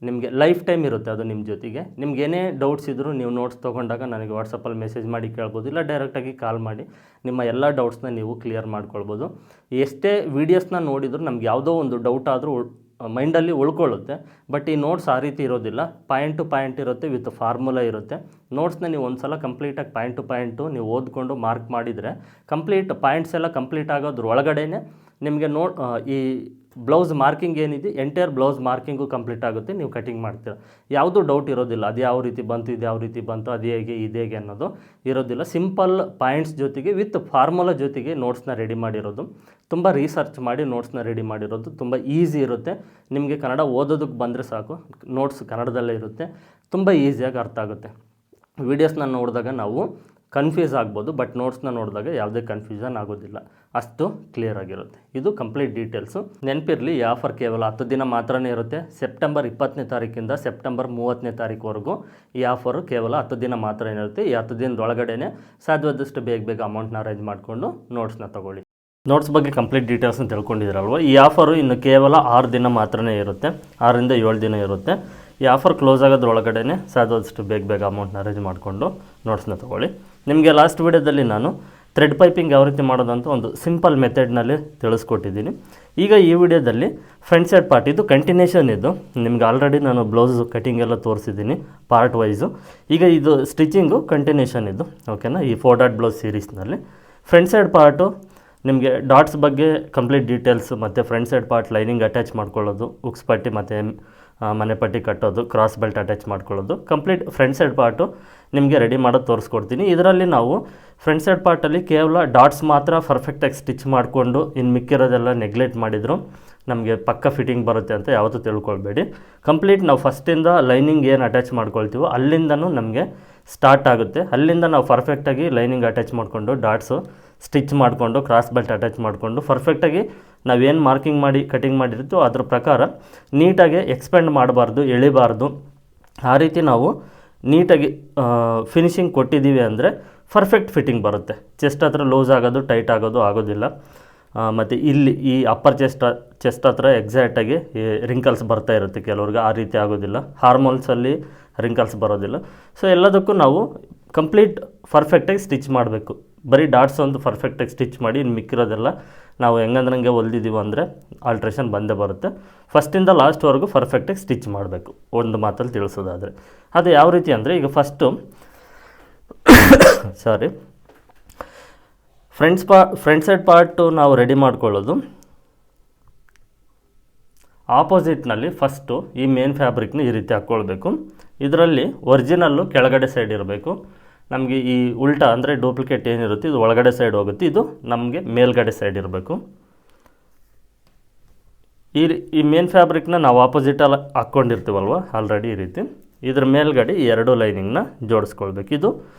ನಿಮಗೆ ಲೈಫ್ ಟೈಮ್ ಇರುತ್ತೆ ಅದು ನಿಮ್ಮ ಜೊತೆಗೆ. ನಿಮ್ಗೆ ಏನೇ ಡೌಟ್ಸ್ ಇದ್ದರೂ ನೀವು ನೋಟ್ಸ್ ತೊಗೊಂಡಾಗ ನನಗೆ ವಾಟ್ಸಪ್ಪಲ್ಲಿ ಮೆಸೇಜ್ ಮಾಡಿ ಕೇಳ್ಬೋದು, ಇಲ್ಲ ಡೈರೆಕ್ಟಾಗಿ ಕಾಲ್ ಮಾಡಿ ನಿಮ್ಮ ಎಲ್ಲ ಡೌಟ್ಸ್ನ ನೀವು ಕ್ಲಿಯರ್ ಮಾಡ್ಕೊಳ್ಬೋದು. ಎಷ್ಟೇ ವೀಡಿಯೋಸ್ನ ನೋಡಿದರೂ ನಮ್ಗೆ ಯಾವುದೋ ಒಂದು ಡೌಟ್ ಆದರೂ ಮೈಂಡಲ್ಲಿ ಉಳ್ಕೊಳ್ಳುತ್ತೆ. ಬಟ್ ಈ ನೋಟ್ಸ್ ಆ ರೀತಿ ಇರೋದಿಲ್ಲ, ಪಾಯಿಂಟ್ ಟು ಪಾಯಿಂಟ್ ಇರುತ್ತೆ, ವಿತ್ ಫಾರ್ಮುಲಾ ಇರುತ್ತೆ. ನೋಟ್ಸ್ನ ನೀವು ಒಂದು ಸಲ ಕಂಪ್ಲೀಟಾಗಿ ಪಾಯಿಂಟ್ ಟು ಪಾಯಿಂಟು ನೀವು ಓದ್ಕೊಂಡು ಮಾರ್ಕ್ ಮಾಡಿದರೆ ಕಂಪ್ಲೀಟ್ ಪಾಯಿಂಟ್ಸ್ ಎಲ್ಲ ಕಂಪ್ಲೀಟ್ ಆಗೋದ್ರ ಒಳಗಡೆ ನಿಮಗೆ ಈ ಬ್ಲೌಸ್ ಮಾರ್ಕಿಂಗ್ ಏನಿದೆ ಎಂಟೈರ್ ಬ್ಲೌಸ್ ಮಾರ್ಕಿಂಗು ಕಂಪ್ಲೀಟ್ ಆಗುತ್ತೆ. ನೀವು ಕಟಿಂಗ್ ಮಾಡ್ತೀರ, ಯಾವುದೂ ಡೌಟ್ ಇರೋದಿಲ್ಲ. ಅದು ಯಾವ ರೀತಿ ಬಂತು, ಇದು ಯಾವ ರೀತಿ ಬಂತು, ಅದು ಹೇಗೆ, ಇದು ಹೇಗೆ ಅನ್ನೋದು ಇರೋದಿಲ್ಲ. ಸಿಂಪಲ್ ಪಾಯಿಂಟ್ಸ್ ಜೊತೆಗೆ ವಿತ್ ಫಾರ್ಮುಲಾ ಜೊತೆಗೆ ನೋಟ್ಸ್ನ ರೆಡಿ ಮಾಡಿರೋದು, ತುಂಬ ರಿಸರ್ಚ್ ಮಾಡಿ ನೋಟ್ಸ್ನ ರೆಡಿ ಮಾಡಿರೋದು. ತುಂಬ ಈಸಿ ಇರುತ್ತೆ. ನಿಮಗೆ ಕನ್ನಡ ಓದೋದಕ್ಕೆ ಬಂದರೆ ಸಾಕು, ನೋಟ್ಸ್ ಕನ್ನಡದಲ್ಲೇ ಇರುತ್ತೆ, ತುಂಬ ಈಸಿಯಾಗಿ ಅರ್ಥ ಆಗುತ್ತೆ. ವೀಡಿಯೋಸ್ನ ನೋಡಿದಾಗ ನಾವು ಕನ್ಫ್ಯೂಸ್ ಆಗ್ಬೋದು, ಬಟ್ ನೋಟ್ಸ್ನ ನೋಡಿದಾಗ ಯಾವುದೇ ಕನ್ಫ್ಯೂಷನ್ ಆಗೋದಿಲ್ಲ, ಅಷ್ಟು ಕ್ಲಿಯರ್ ಆಗಿರುತ್ತೆ. ಇದು ಕಂಪ್ಲೀಟ್ ಡೀಟೇಲ್ಸು. ನೆನಪಿರಲಿ, ಈ ಆಫರ್ ಕೇವಲ 10 ದಿನ ಮಾತ್ರನೇ ಇರುತ್ತೆ. ಸೆಪ್ಟೆಂಬರ್ 20ನೇ ತಾರೀಕಿಂದ ಸೆಪ್ಟೆಂಬರ್ 30ನೇ ತಾರೀಕುವರೆಗೂ ಈ ಆಫರು ಕೇವಲ 10 ದಿನ ಮಾತ್ರ ಇರುತ್ತೆ. ಈ 10 ದಿನದೊಳಗಡೆ ಸಾಧ್ಯವಾದಷ್ಟು ಬೇಗ ಅಮೌಂಟ್ನ ಅರೇಂಜ್ ಮಾಡಿಕೊಂಡು ನೋಟ್ಸ್ನ ತೊಗೊಳ್ಳಿ. ನೋಟ್ಸ್ ಬಗ್ಗೆ ಕಂಪ್ಲೀಟ್ ಡೀಟೇಲ್ಸ್ನ ತಿಳ್ಕೊಂಡಿದ್ದೀರಲ್ವ. ಈ ಆಫರು ಇನ್ನು ಕೇವಲ 6 ದಿನ ಮಾತ್ರನೇ ಇರುತ್ತೆ, 6 ರಿಂದ 7 ದಿನ ಇರುತ್ತೆ. ಈ ಆಫರ್ ಕ್ಲೋಸ್ ಆಗೋದ್ರೊಳಗಡೆ ಸಾಧ್ಯವಾದಷ್ಟು ಬೇಗ ಅಮೌಂಟ್ನ ಅರೇಂಜ್ ಮಾಡಿಕೊಂಡು ನೋಟ್ಸ್ನ ತೊಗೊಳ್ಳಿ. ನಿಮಗೆ ಲಾಸ್ಟ್ ವೀಡಿಯೋದಲ್ಲಿ ನಾನು ಥ್ರೆಡ್ ಪೈಪಿಂಗ್ ಯಾವ ರೀತಿ ಮಾಡೋದಂತ ಒಂದು ಸಿಂಪಲ್ ಮೆಥಡ್ನಲ್ಲಿ ತಿಳಿಸ್ಕೊಟ್ಟಿದ್ದೀನಿ. ಈಗ ಈ ವಿಡಿಯೋದಲ್ಲಿ ಫ್ರಂಟ್ ಸೈಡ್ ಪಾರ್ಟ್, ಇದು ಕಂಟಿನ್ಯೂಷನ್. ಇದು ನಿಮ್ಗೆ ಆಲ್ರೆಡಿ ನಾನು ಬ್ಲೌಸ್ ಕಟಿಂಗ್ ಎಲ್ಲ ತೋರಿಸಿದ್ದೀನಿ ಪಾರ್ಟ್ ವೈಸು. ಈಗ ಇದು ಸ್ಟಿಚಿಂಗು ಕಂಟಿನ್ಯೂಷನ್ ಇದು. ಓಕೆನಾ, ಈ 4 ಡಾಟ್ ಬ್ಲೌಸ್ ಸೀರೀಸ್ನಲ್ಲಿ ಫ್ರಂಟ್ ಸೈಡ್ ಪಾರ್ಟು ನಿಮಗೆ ಡಾಟ್ಸ್ ಬಗ್ಗೆ ಕಂಪ್ಲೀಟ್ ಡೀಟೇಲ್ಸ್, ಮತ್ತು front side part lining attach ಮಾಡ್ಕೊಳ್ಳೋದು, ಉಕ್ಸ್ ಪಟ್ಟಿ ಮತ್ತು ಮನೆ ಪಟ್ಟಿ ಕಟ್ಟೋದು, ಕ್ರಾಸ್ ಬೆಲ್ಟ್ ಅಟ್ಯಾಚ್ ಮಾಡ್ಕೊಳ್ಳೋದು, ಕಂಪ್ಲೀಟ್ ಫ್ರಂಟ್ ಸೈಡ್ ಪಾರ್ಟು ನಿಮಗೆ ರೆಡಿ ಮಾಡೋದು ತೋರಿಸ್ಕೊಡ್ತೀನಿ. ಇದರಲ್ಲಿ ನಾವು ಫ್ರಂಟ್ ಸೈಡ್ ಪಾರ್ಟಲ್ಲಿ ಕೇವಲ ಡಾಟ್ಸ್ ಮಾತ್ರ ಪರ್ಫೆಕ್ಟಾಗಿ ಸ್ಟಿಚ್ ಮಾಡಿಕೊಂಡು ಇನ್ನು ಮಿಕ್ಕಿರೋದೆಲ್ಲ ನೆಗ್ಲೆಕ್ಟ್ ಮಾಡಿದ್ರು ನಮಗೆ ಪಕ್ಕ ಫಿಟ್ಟಿಂಗ್ ಬರುತ್ತೆ ಅಂತ ಯಾವತ್ತೂ ತಿಳ್ಕೊಳ್ಬೇಡಿ. ಕಂಪ್ಲೀಟ್ ನಾವು ಫಸ್ಟಿಂದ ಲೈನಿಂಗ್ ಏನು ಅಟ್ಯಾಚ್ ಮಾಡ್ಕೊಳ್ತೀವೋ ಅಲ್ಲಿಂದನೂ ನಮಗೆ ಸ್ಟಾರ್ಟ್ ಆಗುತ್ತೆ. ಅಲ್ಲಿಂದ ನಾವು ಪರ್ಫೆಕ್ಟಾಗಿ ಲೈನಿಂಗ್ ಅಟ್ಯಾಚ್ ಮಾಡಿಕೊಂಡು ಡಾಟ್ಸು ಸ್ಟಿಚ್ ಮಾಡಿಕೊಂಡು ಕ್ರಾಸ್ ಬೆಲ್ಟ್ ಅಟ್ಯಾಚ್ ಮಾಡಿಕೊಂಡು ಪರ್ಫೆಕ್ಟಾಗಿ ನಾವೇನು ಮಾರ್ಕಿಂಗ್ ಮಾಡಿ ಕಟಿಂಗ್ ಮಾಡಿರ್ತೀವೋ ಅದ್ರ ಪ್ರಕಾರ ನೀಟಾಗಿ ಎಕ್ಸ್ಪೆಂಡ್ ಮಾಡಬಾರ್ದು, ಎಳಿಬಾರ್ದು. ಆ ರೀತಿ ನಾವು ನೀಟಾಗಿ ಫಿನಿಶಿಂಗ್ ಕೊಟ್ಟಿದ್ದೀವಿ ಅಂದರೆ ಪರ್ಫೆಕ್ಟ್ ಫಿಟ್ಟಿಂಗ್ ಬರುತ್ತೆ. ಚೆಸ್ಟ್ ಹತ್ರ ಲೂಸ್ ಆಗೋದು, ಟೈಟ್ ಆಗೋದಿಲ್ಲ. ಮತ್ತು ಇಲ್ಲಿ ಈ ಅಪ್ಪರ್ ಚೆಸ್ಟ್ ಹತ್ರ ಎಕ್ಸಾಕ್ಟಾಗಿ ರಿಂಕಲ್ಸ್ ಬರ್ತಾ ಇರುತ್ತೆ ಕೆಲವ್ರಿಗೆ, ಆ ರೀತಿ ಆಗೋದಿಲ್ಲ. ಹಾರ್ಮೋನ್ಸಲ್ಲಿ ರಿಂಕಲ್ಸ್ ಬರೋದಿಲ್ಲ. ಸೊ ಎಲ್ಲದಕ್ಕೂ ನಾವು ಕಂಪ್ಲೀಟ್ ಪರ್ಫೆಕ್ಟಾಗಿ ಸ್ಟಿಚ್ ಮಾಡಬೇಕು. ಬರೀ ಡಾಟ್ಸ್ ಒಂದು ಪರ್ಫೆಕ್ಟಾಗಿ ಸ್ಟಿಚ್ ಮಾಡಿ ಇನ್ನು ಮಿಕ್ಕಿರೋದೆಲ್ಲ ನಾವು ಹೆಂಗಂದ್ರಂಗೆ ಹೊಲ್ದಿದ್ದೀವಿ ಅಂದರೆ ಆಲ್ಟ್ರೇಷನ್ ಬಂದೇ ಬರುತ್ತೆ. ಫಸ್ಟಿಂದ ಲಾಸ್ಟ್ವರೆಗೂ ಪರ್ಫೆಕ್ಟಾಗಿ ಸ್ಟಿಚ್ ಮಾಡಬೇಕು, ಒಂದು ಮಾತಲ್ಲಿ ತಿಳಿಸೋದಾದರೆ. ಅದು ಯಾವ ರೀತಿ ಅಂದರೆ, ಈಗ ಫಸ್ಟು ಫ್ರಂಟ್ ಸೈಡ್ ಪಾರ್ಟು ನಾವು ರೆಡಿ ಮಾಡ್ಕೊಳ್ಳೋದು ಆಪೋಸಿಟ್ನಲ್ಲಿ ಫಸ್ಟು ಈ ಮೇನ್ ಫ್ಯಾಬ್ರಿಕ್ನ ಈ ರೀತಿ ಹಾಕ್ಕೊಳ್ಬೇಕು. ಇದರಲ್ಲಿ ಒರಿಜಿನಲ್ಲು ಕೆಳಗಡೆ ಸೈಡ್ ಇರಬೇಕು. ನಮಗೆ ಈ ಉಲ್ಟಾ ಅಂದರೆ ಡೂಪ್ಲಿಕೇಟ್ ಏನಿರುತ್ತೆ ಇದು ಒಳಗಡೆ ಸೈಡ್ ಹೋಗುತ್ತೆ, ಇದು ನಮಗೆ ಮೇಲ್ಗಡೆ ಸೈಡ್ ಇರಬೇಕು. ಈ ಮೇನ್ ಫ್ಯಾಬ್ರಿಕ್ನ ನಾವು ಆಪೋಸಿಟಲ್ಲಿ ಹಾಕ್ಕೊಂಡಿರ್ತೀವಲ್ವ ಆಲ್ರೆಡಿ ಈ ರೀತಿ, ಇದ್ರ ಮೇಲ್ಗಡೆ ಈ 2 ಲೈನಿಂಗ್ನ ಜೋಡಿಸ್ಕೊಳ್ಬೇಕು. ಇದು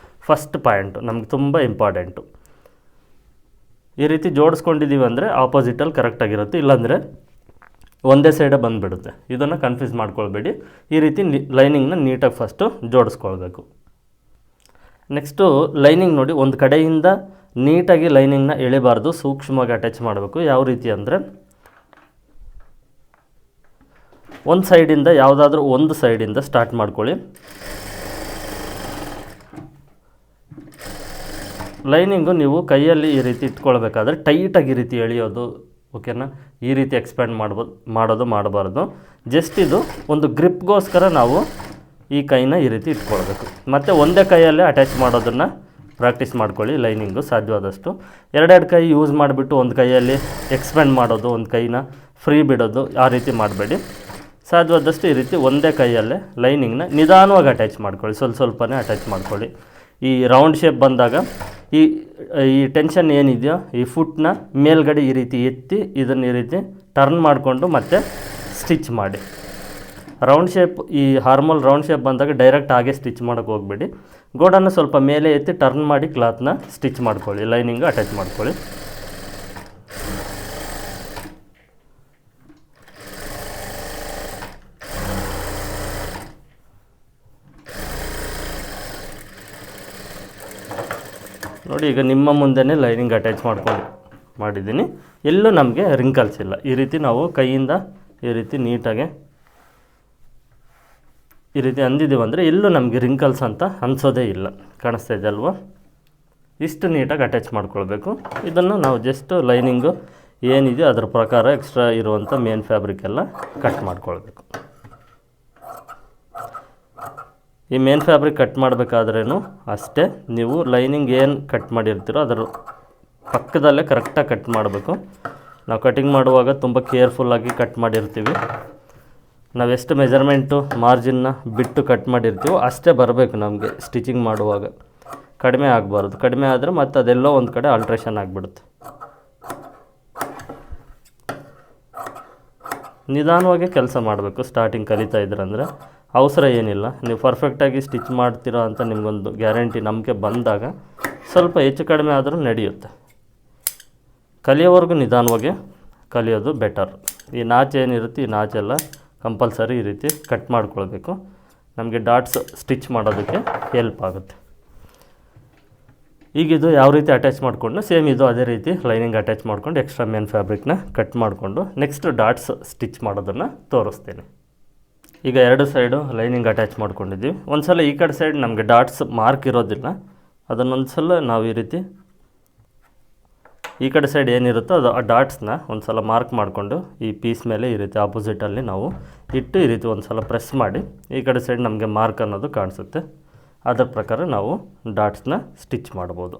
ಫಸ್ಟ್ ಪಾಯಿಂಟು, ನಮಗೆ ತುಂಬ ಇಂಪಾರ್ಟೆಂಟು. ಈ ರೀತಿ ಜೋಡಿಸ್ಕೊಂಡಿದ್ದೀವಿ ಅಂದರೆ ಆಪೋಸಿಟಲ್ಲಿ ಕರೆಕ್ಟಾಗಿರುತ್ತೆ, ಇಲ್ಲಾಂದರೆ ಒಂದೇ ಸೈಡೇ ಬಂದುಬಿಡುತ್ತೆ. ಇದನ್ನು ಕನ್ಫ್ಯೂಸ್ ಮಾಡ್ಕೊಳ್ಬೇಡಿ. ಈ ರೀತಿ ಲೈನಿಂಗ್ನ ನೀಟಾಗಿ ಫಸ್ಟು ಜೋಡಿಸ್ಕೊಳ್ಬೇಕು. ನೆಕ್ಸ್ಟು ಲೈನಿಂಗ್ ನೋಡಿ, ಒಂದು ಕಡೆಯಿಂದ ನೀಟಾಗಿ ಲೈನಿಂಗ್ನ ಎಳಿಬಾರ್ದು, ಸೂಕ್ಷ್ಮವಾಗಿ ಅಟ್ಯಾಚ್ ಮಾಡಬೇಕು. ಯಾವ ರೀತಿ ಅಂದರೆ ಒಂದು ಸೈಡಿಂದ ಯಾವುದಾದ್ರೂ ಒಂದು ಸೈಡಿಂದ ಸ್ಟಾರ್ಟ್ ಮಾಡ್ಕೊಳ್ಳಿ. ಲೈನಿಂಗು ನೀವು ಕೈಯಲ್ಲಿ ಈ ರೀತಿ ಇಟ್ಕೊಳ್ಬೇಕಾದ್ರೆ ಟೈಟಾಗಿ ಈ ರೀತಿ ಎಳೆಯೋದು, ಓಕೆನಾ? ಈ ರೀತಿ ಎಕ್ಸ್ಪ್ಯಾಂಡ್ ಮಾಡಬಾರ್ದು. ಜಸ್ಟ್ ಇದು ಒಂದು ಗ್ರಿಪ್ಗೋಸ್ಕರ ನಾವು ಈ ಕೈನ ಈ ರೀತಿ ಇಟ್ಕೊಳ್ಬೇಕು. ಮತ್ತು ಒಂದೇ ಕೈಯಲ್ಲೇ ಅಟ್ಯಾಚ್ ಮಾಡೋದನ್ನು ಪ್ರಾಕ್ಟೀಸ್ ಮಾಡ್ಕೊಳ್ಳಿ. ಲೈನಿಂಗು ಸಾಧ್ಯವಾದಷ್ಟು 2 ಕೈ ಯೂಸ್ ಮಾಡಿಬಿಟ್ಟು ಒಂದು ಕೈಯಲ್ಲಿ ಎಕ್ಸ್ಪ್ಯಾಂಡ್ ಮಾಡೋದು, ಒಂದು ಕೈನ ಫ್ರೀ ಬಿಡೋದು, ಆ ರೀತಿ ಮಾಡಬೇಡಿ. ಸಾಧ್ಯವಾದಷ್ಟು ಈ ರೀತಿ ಒಂದೇ ಕೈಯಲ್ಲೇ ಲೈನಿಂಗ್ನ ನಿಧಾನವಾಗಿ ಅಟ್ಯಾಚ್ ಮಾಡ್ಕೊಳ್ಳಿ, ಸ್ವಲ್ಪನೇ ಅಟ್ಯಾಚ್ ಮಾಡ್ಕೊಳ್ಳಿ. ಈ ರೌಂಡ್ ಶೇಪ್ ಬಂದಾಗ ಈ ಟೆನ್ಷನ್ ಏನಿದೆಯೋ ಈ ಫುಟ್ನ ಮೇಲ್ಗಡೆ ಈ ರೀತಿ ಎತ್ತಿ ಇದನ್ನು ಈ ರೀತಿ ಟರ್ನ್ ಮಾಡಿಕೊಂಡು ಮತ್ತೆ ಸ್ಟಿಚ್ ಮಾಡಿ. ರೌಂಡ್ ಶೇಪ್, ಈ ಹಾರ್ಮಲ್ ರೌಂಡ್ ಶೇಪ್ ಬಂದಾಗ ಡೈರೆಕ್ಟ್ ಹಾಗೆ ಸ್ಟಿಚ್ ಮಾಡೋಕ್ಕೆ ಹೋಗಬೇಡಿ. ಗೋಡನ್ನು ಸ್ವಲ್ಪ ಮೇಲೆ ಎತ್ತಿ ಟರ್ನ್ ಮಾಡಿ ಕ್ಲಾತ್ನ ಸ್ಟಿಚ್ ಮಾಡ್ಕೊಳ್ಳಿ, ಲೈನಿಂಗ್ ಅಟ್ಯಾಚ್ ಮಾಡ್ಕೊಳ್ಳಿ. ನೋಡಿ, ಈಗ ನಿಮ್ಮ ಮುಂದೆನೇ ಲೈನಿಂಗ್ ಅಟ್ಯಾಚ್ ಮಾಡಿದ್ದೀನಿ. ಎಲ್ಲೂ ನಮಗೆ ರಿಂಕಲ್ಸ್ ಇಲ್ಲ. ಈ ರೀತಿ ನಾವು ಕೈಯಿಂದ ಈ ರೀತಿ ನೀಟಾಗಿ ಈ ರೀತಿ ಅಂದಿದ್ದೀವಂದರೆ ಎಲ್ಲೂ ನಮಗೆ ರಿಂಕಲ್ಸ್ ಅಂತ ಅನಿಸೋದೇ ಇಲ್ಲ. ಕಾಣಿಸ್ತಾ ಇದೆ ಅಲ್ವಾ? ಇಷ್ಟು ನೀಟಾಗಿ ಅಟ್ಯಾಚ್ ಮಾಡ್ಕೊಳ್ಬೇಕು. ಇದನ್ನು ನಾವು ಜಸ್ಟ್ ಲೈನಿಂಗು ಏನಿದೆಯೋ ಅದರ ಪ್ರಕಾರ ಎಕ್ಸ್ಟ್ರಾ ಇರುವಂಥ ಮೇನ್ ಫ್ಯಾಬ್ರಿಕ್ ಎಲ್ಲ ಕಟ್ ಮಾಡ್ಕೊಳ್ಬೇಕು. ಈ ಮೇನ್ ಫ್ಯಾಬ್ರಿಕ್ ಕಟ್ ಮಾಡಬೇಕಾದ್ರೂ ಅಷ್ಟೇ, ನೀವು ಲೈನಿಂಗ್ ಏನು ಕಟ್ ಮಾಡಿರ್ತೀರೋ ಅದರ ಪಕ್ಕದಲ್ಲೇ ಕರೆಕ್ಟಾಗಿ ಕಟ್ ಮಾಡಬೇಕು. ನಾವು ಕಟಿಂಗ್ ಮಾಡುವಾಗ ತುಂಬ ಕೇರ್ಫುಲ್ಲಾಗಿ ಕಟ್ ಮಾಡಿರ್ತೀವಿ. ನಾವೆಷ್ಟು ಮೆಜರ್ಮೆಂಟು ಮಾರ್ಜಿನ್ನ ಬಿಟ್ಟು ಕಟ್ ಮಾಡಿರ್ತೀವೋ ಅಷ್ಟೇ ಬರಬೇಕು ನಮಗೆ ಸ್ಟಿಚಿಂಗ್ ಮಾಡುವಾಗ. ಕಡಿಮೆ ಆಗಬಾರ್ದು. ಕಡಿಮೆ ಆದರೆ ಮತ್ತೆ ಅದೆಲ್ಲೋ ಒಂದು ಕಡೆ ಆಲ್ಟ್ರೇಷನ್ ಆಗಿಬಿಡುತ್ತೆ. ನಿಧಾನವಾಗಿ ಕೆಲಸ ಮಾಡಬೇಕು. ಸ್ಟಾರ್ಟಿಂಗ್ ಕಲಿತಾ ಇದ್ರಂದರೆ ಅವಸರ ಏನಿಲ್ಲ. ನೀವು ಪರ್ಫೆಕ್ಟಾಗಿ ಸ್ಟಿಚ್ ಮಾಡ್ತೀರಾ ಅಂತ ನಿಮಗೊಂದು ಗ್ಯಾರಂಟಿ, ನಂಬಿಕೆ ಬಂದಾಗ ಸ್ವಲ್ಪ ಹೆಚ್ಚು ಕಡಿಮೆ ಆದರೂ ನಡೆಯುತ್ತೆ. ಕಲಿಯೋವರೆಗೂ ನಿಧಾನವಾಗಿ ಕಲಿಯೋದು ಬೆಟರ್. ಈ ನಾಚು ಏನಿರುತ್ತೆ ಈ ನಾಚೆಲ್ಲ ಕಂಪಲ್ಸರಿ ಈ ರೀತಿ ಕಟ್ ಮಾಡ್ಕೊಳ್ಬೇಕು. ನಮಗೆ ಡಾಟ್ಸ್ ಸ್ಟಿಚ್ ಮಾಡೋದಕ್ಕೆ ಹೆಲ್ಪ್ ಆಗುತ್ತೆ. ಈಗಿದು ಯಾವ ರೀತಿ ಅಟ್ಯಾಚ್ ಮಾಡಿಕೊಂಡು ಸೇಮ್ ಇದು ಅದೇ ರೀತಿ ಲೈನಿಂಗ್ ಅಟ್ಯಾಚ್ ಮಾಡ್ಕೊಂಡು ಎಕ್ಸ್ಟ್ರಾ ಮೇನ್ ಫ್ಯಾಬ್ರಿಕ್ನ ಕಟ್ ಮಾಡಿಕೊಂಡು ನೆಕ್ಸ್ಟ್ ಡಾಟ್ಸ್ ಸ್ಟಿಚ್ ಮಾಡೋದನ್ನು ತೋರಿಸ್ತೀನಿ. ಈಗ 2 ಸೈಡು ಲೈನಿಂಗ್ ಅಟ್ಯಾಚ್ ಮಾಡ್ಕೊಂಡಿದ್ದೀವಿ. ಒಂದು ಸಲ ಈ ಕಡೆ ಸೈಡ್ ನಮಗೆ ಡಾಟ್ಸ್ ಮಾರ್ಕ್ ಇರೋದಿಲ್ಲ, ಅದನ್ನೊಂದು ಸಲ ನಾವು ಈ ರೀತಿ ಈ ಕಡೆ ಸೈಡ್ ಏನಿರುತ್ತೋ ಅದು ಆ ಡಾಟ್ಸ್ನ ಒಂದು ಸಲ ಮಾರ್ಕ್ ಮಾಡಿಕೊಂಡು ಈ ಪೀಸ್ ಮೇಲೆ ಈ ರೀತಿ ಆಪೋಸಿಟಲ್ಲಿ ನಾವು ಇಟ್ಟು ಈ ರೀತಿ ಒಂದು ಸಲ ಪ್ರೆಸ್ ಮಾಡಿ ಈ ಕಡೆ ಸೈಡ್ ನಮಗೆ ಮಾರ್ಕ್ ಅನ್ನೋದು ಕಾಣಿಸುತ್ತೆ. ಅದರ ಪ್ರಕಾರ ನಾವು ಡಾಟ್ಸ್ನ ಸ್ಟಿಚ್ ಮಾಡ್ಬೋದು.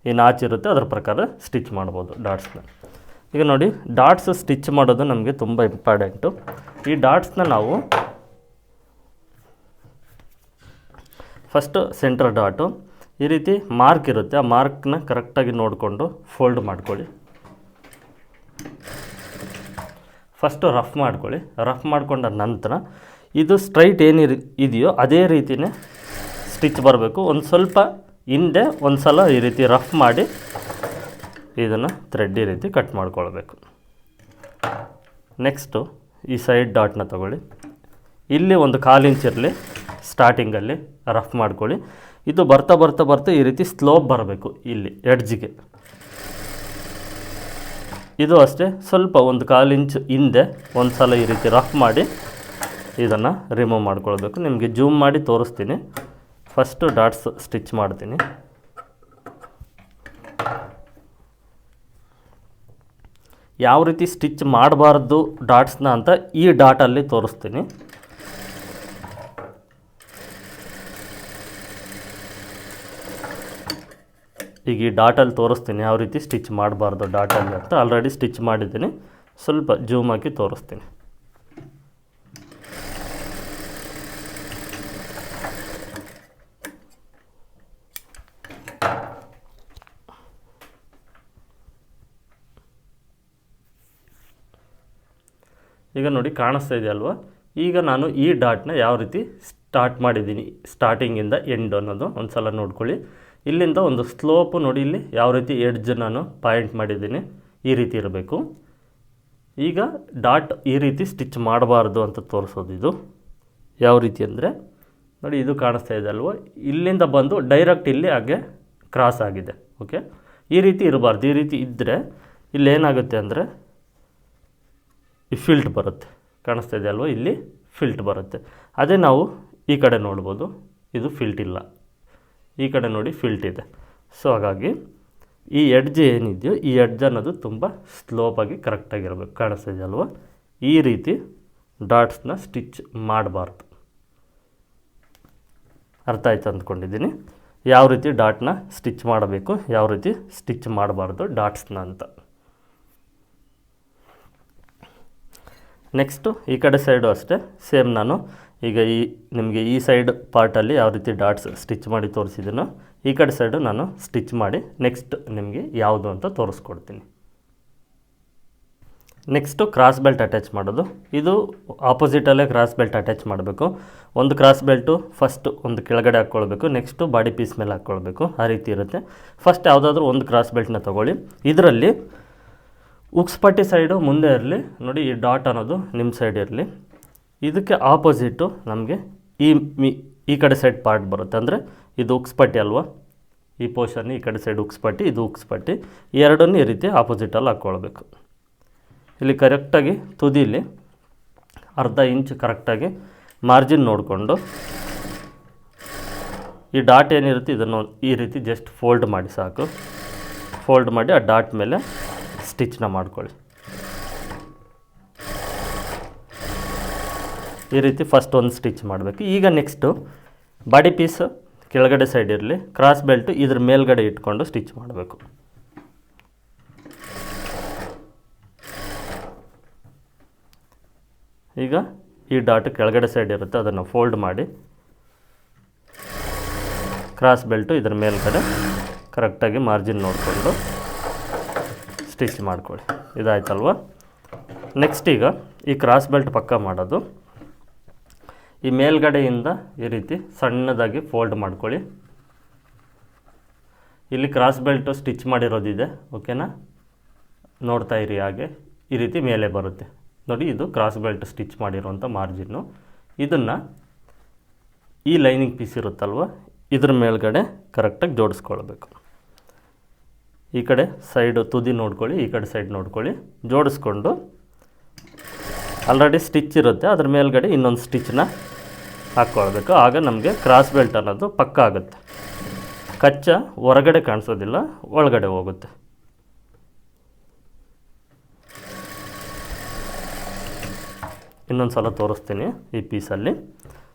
ಈ ನಾಚಿರುತ್ತೆ ಅದರ ಪ್ರಕಾರ ಸ್ಟಿಚ್ ಮಾಡ್ಬೋದು ಡಾಟ್ಸ್ನ. ಈಗ ನೋಡಿ, ಡಾಟ್ಸ್ ಸ್ಟಿಚ್ ಮಾಡೋದು ನಮಗೆ ತುಂಬ ಇಂಪಾರ್ಟೆಂಟು. ಈ ಡಾಟ್ಸ್ನ ನಾವು ಫಸ್ಟು ಸೆಂಟರ್ ಡಾಟು ಈ ರೀತಿ ಮಾರ್ಕ್ ಇರುತ್ತೆ, ಆ ಮಾರ್ಕ್ನ ಕರೆಕ್ಟಾಗಿ ನೋಡಿಕೊಂಡು ಫೋಲ್ಡ್ ಮಾಡ್ಕೊಳ್ಳಿ. ಫಸ್ಟು ರಫ್ ಮಾಡ್ಕೊಳ್ಳಿ. ರಫ್ ಮಾಡಿಕೊಂಡ ನಂತರ ಇದು ಸ್ಟ್ರೈಟ್ ಇದೆಯೋ ಅದೇ ರೀತಿಯೇ ಸ್ಟಿಚ್ ಬರಬೇಕು. ಒಂದು ಸ್ವಲ್ಪ ಹಿಂದೆ ಒಂದು ಸಲ ಈ ರೀತಿ ರಫ್ ಮಾಡಿ ಇದನ್ನು ಥ್ರೆಡ್ ಈ ರೀತಿ ಕಟ್ ಮಾಡ್ಕೊಳ್ಬೇಕು. ನೆಕ್ಸ್ಟು ಈ ಸೈಡ್ ಡಾಟ್ನ ತಗೊಳ್ಳಿ. ಇಲ್ಲಿ ಒಂದು 1/4 ಇಂಚ್ ಇರಲಿ, ಸ್ಟಾರ್ಟಿಂಗಲ್ಲಿ ರಫ್ ಮಾಡ್ಕೊಳ್ಳಿ. ಇದು ಬರ್ತಾ ಬರ್ತಾ ಬರ್ತಾ ಈ ರೀತಿ ಸ್ಲೋಪ್ ಬರಬೇಕು ಇಲ್ಲಿ ಎಡ್ಜಿಗೆ. ಇದು ಅಷ್ಟೇ, ಸ್ವಲ್ಪ ಒಂದು 1/4 ಇಂಚ್ ಹಿಂದೆ ಒಂದು ಸಲ ಈ ರೀತಿ ರಫ್ ಮಾಡಿ ಇದನ್ನು ರಿಮೂವ್ ಮಾಡ್ಕೊಳ್ಬೇಕು. ನಿಮಗೆ ಜೂಮ್ ಮಾಡಿ ತೋರಿಸ್ತೀನಿ. ಫಸ್ಟು ಡಾಟ್ಸ್ ಸ್ಟಿಚ್ ಮಾಡ್ತೀನಿ. ಯಾವ ರೀತಿ ಸ್ಟಿಚ್ ಮಾಡಬಾರ್ದು ಡಾಟ್ಸ್ನ ಅಂತ ಈ ಡಾಟಲ್ಲಿ ತೋರಿಸ್ತೀನಿ. ಈಗ ಈ ಡಾಟಲ್ಲಿ ತೋರಿಸ್ತೀನಿ ಯಾವ ರೀತಿ ಸ್ಟಿಚ್ ಮಾಡಬಾರ್ದು ಡಾಟಲ್ಲಿ ಅಂತ. ಆಲ್ರೆಡಿ ಸ್ಟಿಚ್ ಮಾಡಿದ್ದೀನಿ, ಸ್ವಲ್ಪ ಜೂಮ್ ಹಾಕಿ ತೋರಿಸ್ತೀನಿ. ಈಗ ನೋಡಿ ಕಾಣಿಸ್ತಾ ಇದೆ ಅಲ್ವಾ. ಈಗ ನಾನು ಈ ಡಾಟ್ನ ಯಾವ ರೀತಿ ಸ್ಟಾರ್ಟ್ ಮಾಡಿದ್ದೀನಿ, ಸ್ಟಾರ್ಟಿಂಗಿಂದ ಎಂಡ್ ಅನ್ನೋದು ಒಂದು ಸಲ ನೋಡ್ಕೊಳ್ಳಿ. ಇಲ್ಲಿಂದ ಒಂದು ಸ್ಲೋಪು ನೋಡಿ, ಇಲ್ಲಿ ಯಾವ ರೀತಿ ಎಡ್ಜ್ ನಾನು ಪಾಯಿಂಟ್ ಮಾಡಿದ್ದೀನಿ, ಈ ರೀತಿ ಇರಬೇಕು. ಈಗ ಡಾಟ್ ಈ ರೀತಿ ಸ್ಟಿಚ್ ಮಾಡಬಾರ್ದು ಅಂತ ತೋರಿಸೋದು. ಇದು ಯಾವ ರೀತಿ ಅಂದರೆ ನೋಡಿ, ಇದು ಕಾಣಿಸ್ತಾ ಇದೆ ಅಲ್ವ, ಇಲ್ಲಿಂದ ಬಂದು ಡೈರೆಕ್ಟ್ ಇಲ್ಲಿ ಹಾಗೆ ಕ್ರಾಸ್ ಆಗಿದೆ. ಓಕೆ, ಈ ರೀತಿ ಇರಬಾರ್ದು. ಈ ರೀತಿ ಇದ್ದರೆ ಇಲ್ಲೇನಾಗುತ್ತೆ ಅಂದರೆ ಈ ಫಿಲ್ಟ್ ಬರುತ್ತೆ, ಕಾಣಿಸ್ತಾ ಇದೆ ಅಲ್ವ, ಇಲ್ಲಿ ಫಿಲ್ಟ್ ಬರುತ್ತೆ. ಅದೇ ನಾವು ಈ ಕಡೆ ನೋಡ್ಬೋದು, ಇದು ಫಿಲ್ಟ್ ಇಲ್ಲ, ಈ ಕಡೆ ನೋಡಿ ಫಿಲ್ಟ್ ಇದೆ. ಸೊ ಹಾಗಾಗಿ ಈ ಎಡ್ಜ್ ಏನಿದೆಯೋ ಈ ಎಡ್ಜ್ ಅನ್ನೋದು ತುಂಬ ಸ್ಲೋಪಾಗಿ ಕರೆಕ್ಟಾಗಿರಬೇಕು. ಕಾಣಿಸ್ತಾ ಇದೆ ಅಲ್ವ, ಈ ರೀತಿ ಡಾಟ್ಸ್ನ ಸ್ಟಿಚ್ ಮಾಡಬಾರ್ದು. ಅರ್ಥ ಆಯ್ತು ಅಂದ್ಕೊಂಡಿದ್ದೀನಿ ಯಾವ ರೀತಿ ಡಾಟ್ನ ಸ್ಟಿಚ್ ಮಾಡಬೇಕು, ಯಾವ ರೀತಿ ಸ್ಟಿಚ್ ಮಾಡಬಾರ್ದು ಡಾಟ್ಸ್ನ ಅಂತ. ನೆಕ್ಸ್ಟು ಈ ಕಡೆ ಸೈಡು ಅಷ್ಟೇ ಸೇಮ್. ನಾನು ಈಗ ನಿಮಗೆ ಈ ಸೈಡ್ ಪಾರ್ಟಲ್ಲಿ ಯಾವ ರೀತಿ ಡಾಟ್ಸ್ ಸ್ಟಿಚ್ ಮಾಡಿ ತೋರಿಸಿದ್ದೀನೋ ಈ ಕಡೆ ಸೈಡು ನಾನು ಸ್ಟಿಚ್ ಮಾಡಿ ನೆಕ್ಸ್ಟ್ ನಿಮಗೆ ಯಾವುದು ಅಂತ ತೋರಿಸ್ಕೊಡ್ತೀನಿ. ನೆಕ್ಸ್ಟು ಕ್ರಾಸ್ ಬೆಲ್ಟ್ ಅಟ್ಯಾಚ್ ಮಾಡೋದು. ಇದು ಆಪೋಸಿಟಲ್ಲೇ ಕ್ರಾಸ್ ಬೆಲ್ಟ್ ಅಟ್ಯಾಚ್ ಮಾಡಬೇಕು. ಒಂದು ಕ್ರಾಸ್ ಬೆಲ್ಟು ಫಸ್ಟು ಒಂದು ಕೆಳಗಡೆ ಹಾಕ್ಕೊಳ್ಬೇಕು, ನೆಕ್ಸ್ಟು ಬಾಡಿ ಪೀಸ್ ಮೇಲೆ ಹಾಕ್ಕೊಳ್ಬೇಕು, ಆ ರೀತಿ ಇರುತ್ತೆ. ಫಸ್ಟ್ ಯಾವುದಾದ್ರೂ ಒಂದು ಕ್ರಾಸ್ ಬೆಲ್ಟ್ನ ತೊಗೊಳ್ಳಿ. ಇದರಲ್ಲಿ ಉಕ್ಸ್ಪಟ್ಟಿ ಸೈಡು ಮುಂದೆ ಇರಲಿ ನೋಡಿ, ಈ ಡಾಟ್ ಅನ್ನೋದು ನಿಮ್ಮ ಸೈಡ್ ಇರಲಿ. ಇದಕ್ಕೆ ಆಪೋಸಿಟು ನಮಗೆ ಈ ಕಡೆ ಸೈಡ್ ಪಾರ್ಟ್ ಬರುತ್ತೆ, ಅಂದರೆ ಇದು ಉಕ್ಸ್ಪಟ್ಟಿ ಅಲ್ವಾ, ಈ ಪೋರ್ಷನ್ ಈ ಕಡೆ ಸೈಡ್ ಉಕ್ಸ್ಪಟ್ಟಿ, ಇದು ಉಕ್ಸ್ಪಟ್ಟಿ, ಈ ಎರಡನ್ನೂ ಈ ರೀತಿ ಆಪೋಸಿಟಲ್ಲಿ ಹಾಕ್ಕೊಳ್ಬೇಕು. ಇಲ್ಲಿ ಕರೆಕ್ಟಾಗಿ ತುದಿಲಿ ಅರ್ಧ ಇಂಚ್ ಕರೆಕ್ಟಾಗಿ ಮಾರ್ಜಿನ್ ನೋಡಿಕೊಂಡು ಈ ಡಾಟ್ ಏನಿರುತ್ತೆ ಇದನ್ನು ಈ ರೀತಿ ಜಸ್ಟ್ ಫೋಲ್ಡ್ ಮಾಡಿ ಸಾಕು. ಫೋಲ್ಡ್ ಮಾಡಿ ಆ ಡಾಟ್ ಮೇಲೆ ಸ್ಟಿಚ್ನ ಮಾಡ್ಕೊಳ್ಳಿ. ಈ ರೀತಿ ಫಸ್ಟ್ ಒಂದು ಸ್ಟಿಚ್ ಮಾಡಬೇಕು. ಈಗ ನೆಕ್ಸ್ಟು ಬಾಡಿ ಪೀಸ್ ಕೆಳಗಡೆ ಸೈಡ್ ಇರಲಿ, ಕ್ರಾಸ್ ಬೆಲ್ಟು ಇದ್ರ ಮೇಲ್ಗಡೆ ಇಟ್ಕೊಂಡು ಸ್ಟಿಚ್ ಮಾಡಬೇಕು. ಈಗ ಈ ಡಾಟ್ ಕೆಳಗಡೆ ಸೈಡ್ ಇರುತ್ತೆ, ಅದನ್ನು ಫೋಲ್ಡ್ ಮಾಡಿ ಕ್ರಾಸ್ ಬೆಲ್ಟು ಇದ್ರ ಮೇಲ್ಗಡೆ ಕರೆಕ್ಟಾಗಿ ಮಾರ್ಜಿನ್ ನೋಡಿಕೊಂಡು ಸ್ಟಿಚ್ ಮಾಡ್ಕೊಳ್ಳಿ. ಇದಾಯ್ತಲ್ವ. ನೆಕ್ಸ್ಟ್ ಈಗ ಈ ಕ್ರಾಸ್ ಬೆಲ್ಟ್ ಪಕ್ಕ ಮಾಡೋದು. ಈ ಮೇಲ್ಗಡೆಯಿಂದ ಈ ರೀತಿ ಸಣ್ಣದಾಗಿ ಫೋಲ್ಡ್ ಮಾಡ್ಕೊಳ್ಳಿ. ಇಲ್ಲಿ ಕ್ರಾಸ್ ಬೆಲ್ಟು ಸ್ಟಿಚ್ ಮಾಡಿರೋದಿದೆ, ಓಕೆನಾ, ನೋಡ್ತಾ ಇರಿ. ಹಾಗೆ ಈ ರೀತಿ ಮೇಲೆ ಬರುತ್ತೆ ನೋಡಿ, ಇದು ಕ್ರಾಸ್ ಬೆಲ್ಟ್ ಸ್ಟಿಚ್ ಮಾಡಿರೋಂಥ ಮಾರ್ಜಿನ್ನು. ಇದನ್ನು ಈ ಲೈನಿಂಗ್ ಪೀಸ್ ಇರುತ್ತಲ್ವ ಇದ್ರ ಮೇಲ್ಗಡೆ ಕರೆಕ್ಟಾಗಿ ಜೋಡಿಸ್ಕೊಳ್ಬೇಕು. ಈ ಕಡೆ ಸೈಡು ತುದಿ ನೋಡ್ಕೊಳ್ಳಿ, ಈ ಕಡೆ ಸೈಡ್ ನೋಡ್ಕೊಳ್ಳಿ, ಜೋಡಿಸ್ಕೊಂಡು ಆಲ್ರೆಡಿ ಸ್ಟಿಚ್ ಇರುತ್ತೆ ಅದ್ರ ಮೇಲ್ಗಡೆ ಇನ್ನೊಂದು ಸ್ಟಿಚ್ನ ಹಾಕ್ಕೊಳ್ಬೇಕು. ಆಗ ನಮಗೆ ಕ್ರಾಸ್ ಬೆಲ್ಟ್ ಅನ್ನೋದು ಪಕ್ಕ ಆಗುತ್ತೆ. ಕಚ್ಚ ಹೊರಗಡೆ ಕಾಣಿಸೋದಿಲ್ಲ, ಒಳಗಡೆ ಹೋಗುತ್ತೆ. ಇನ್ನೊಂದು ಸಲ ತೋರಿಸ್ತೀನಿ. ಈ ಪೀಸಲ್ಲಿ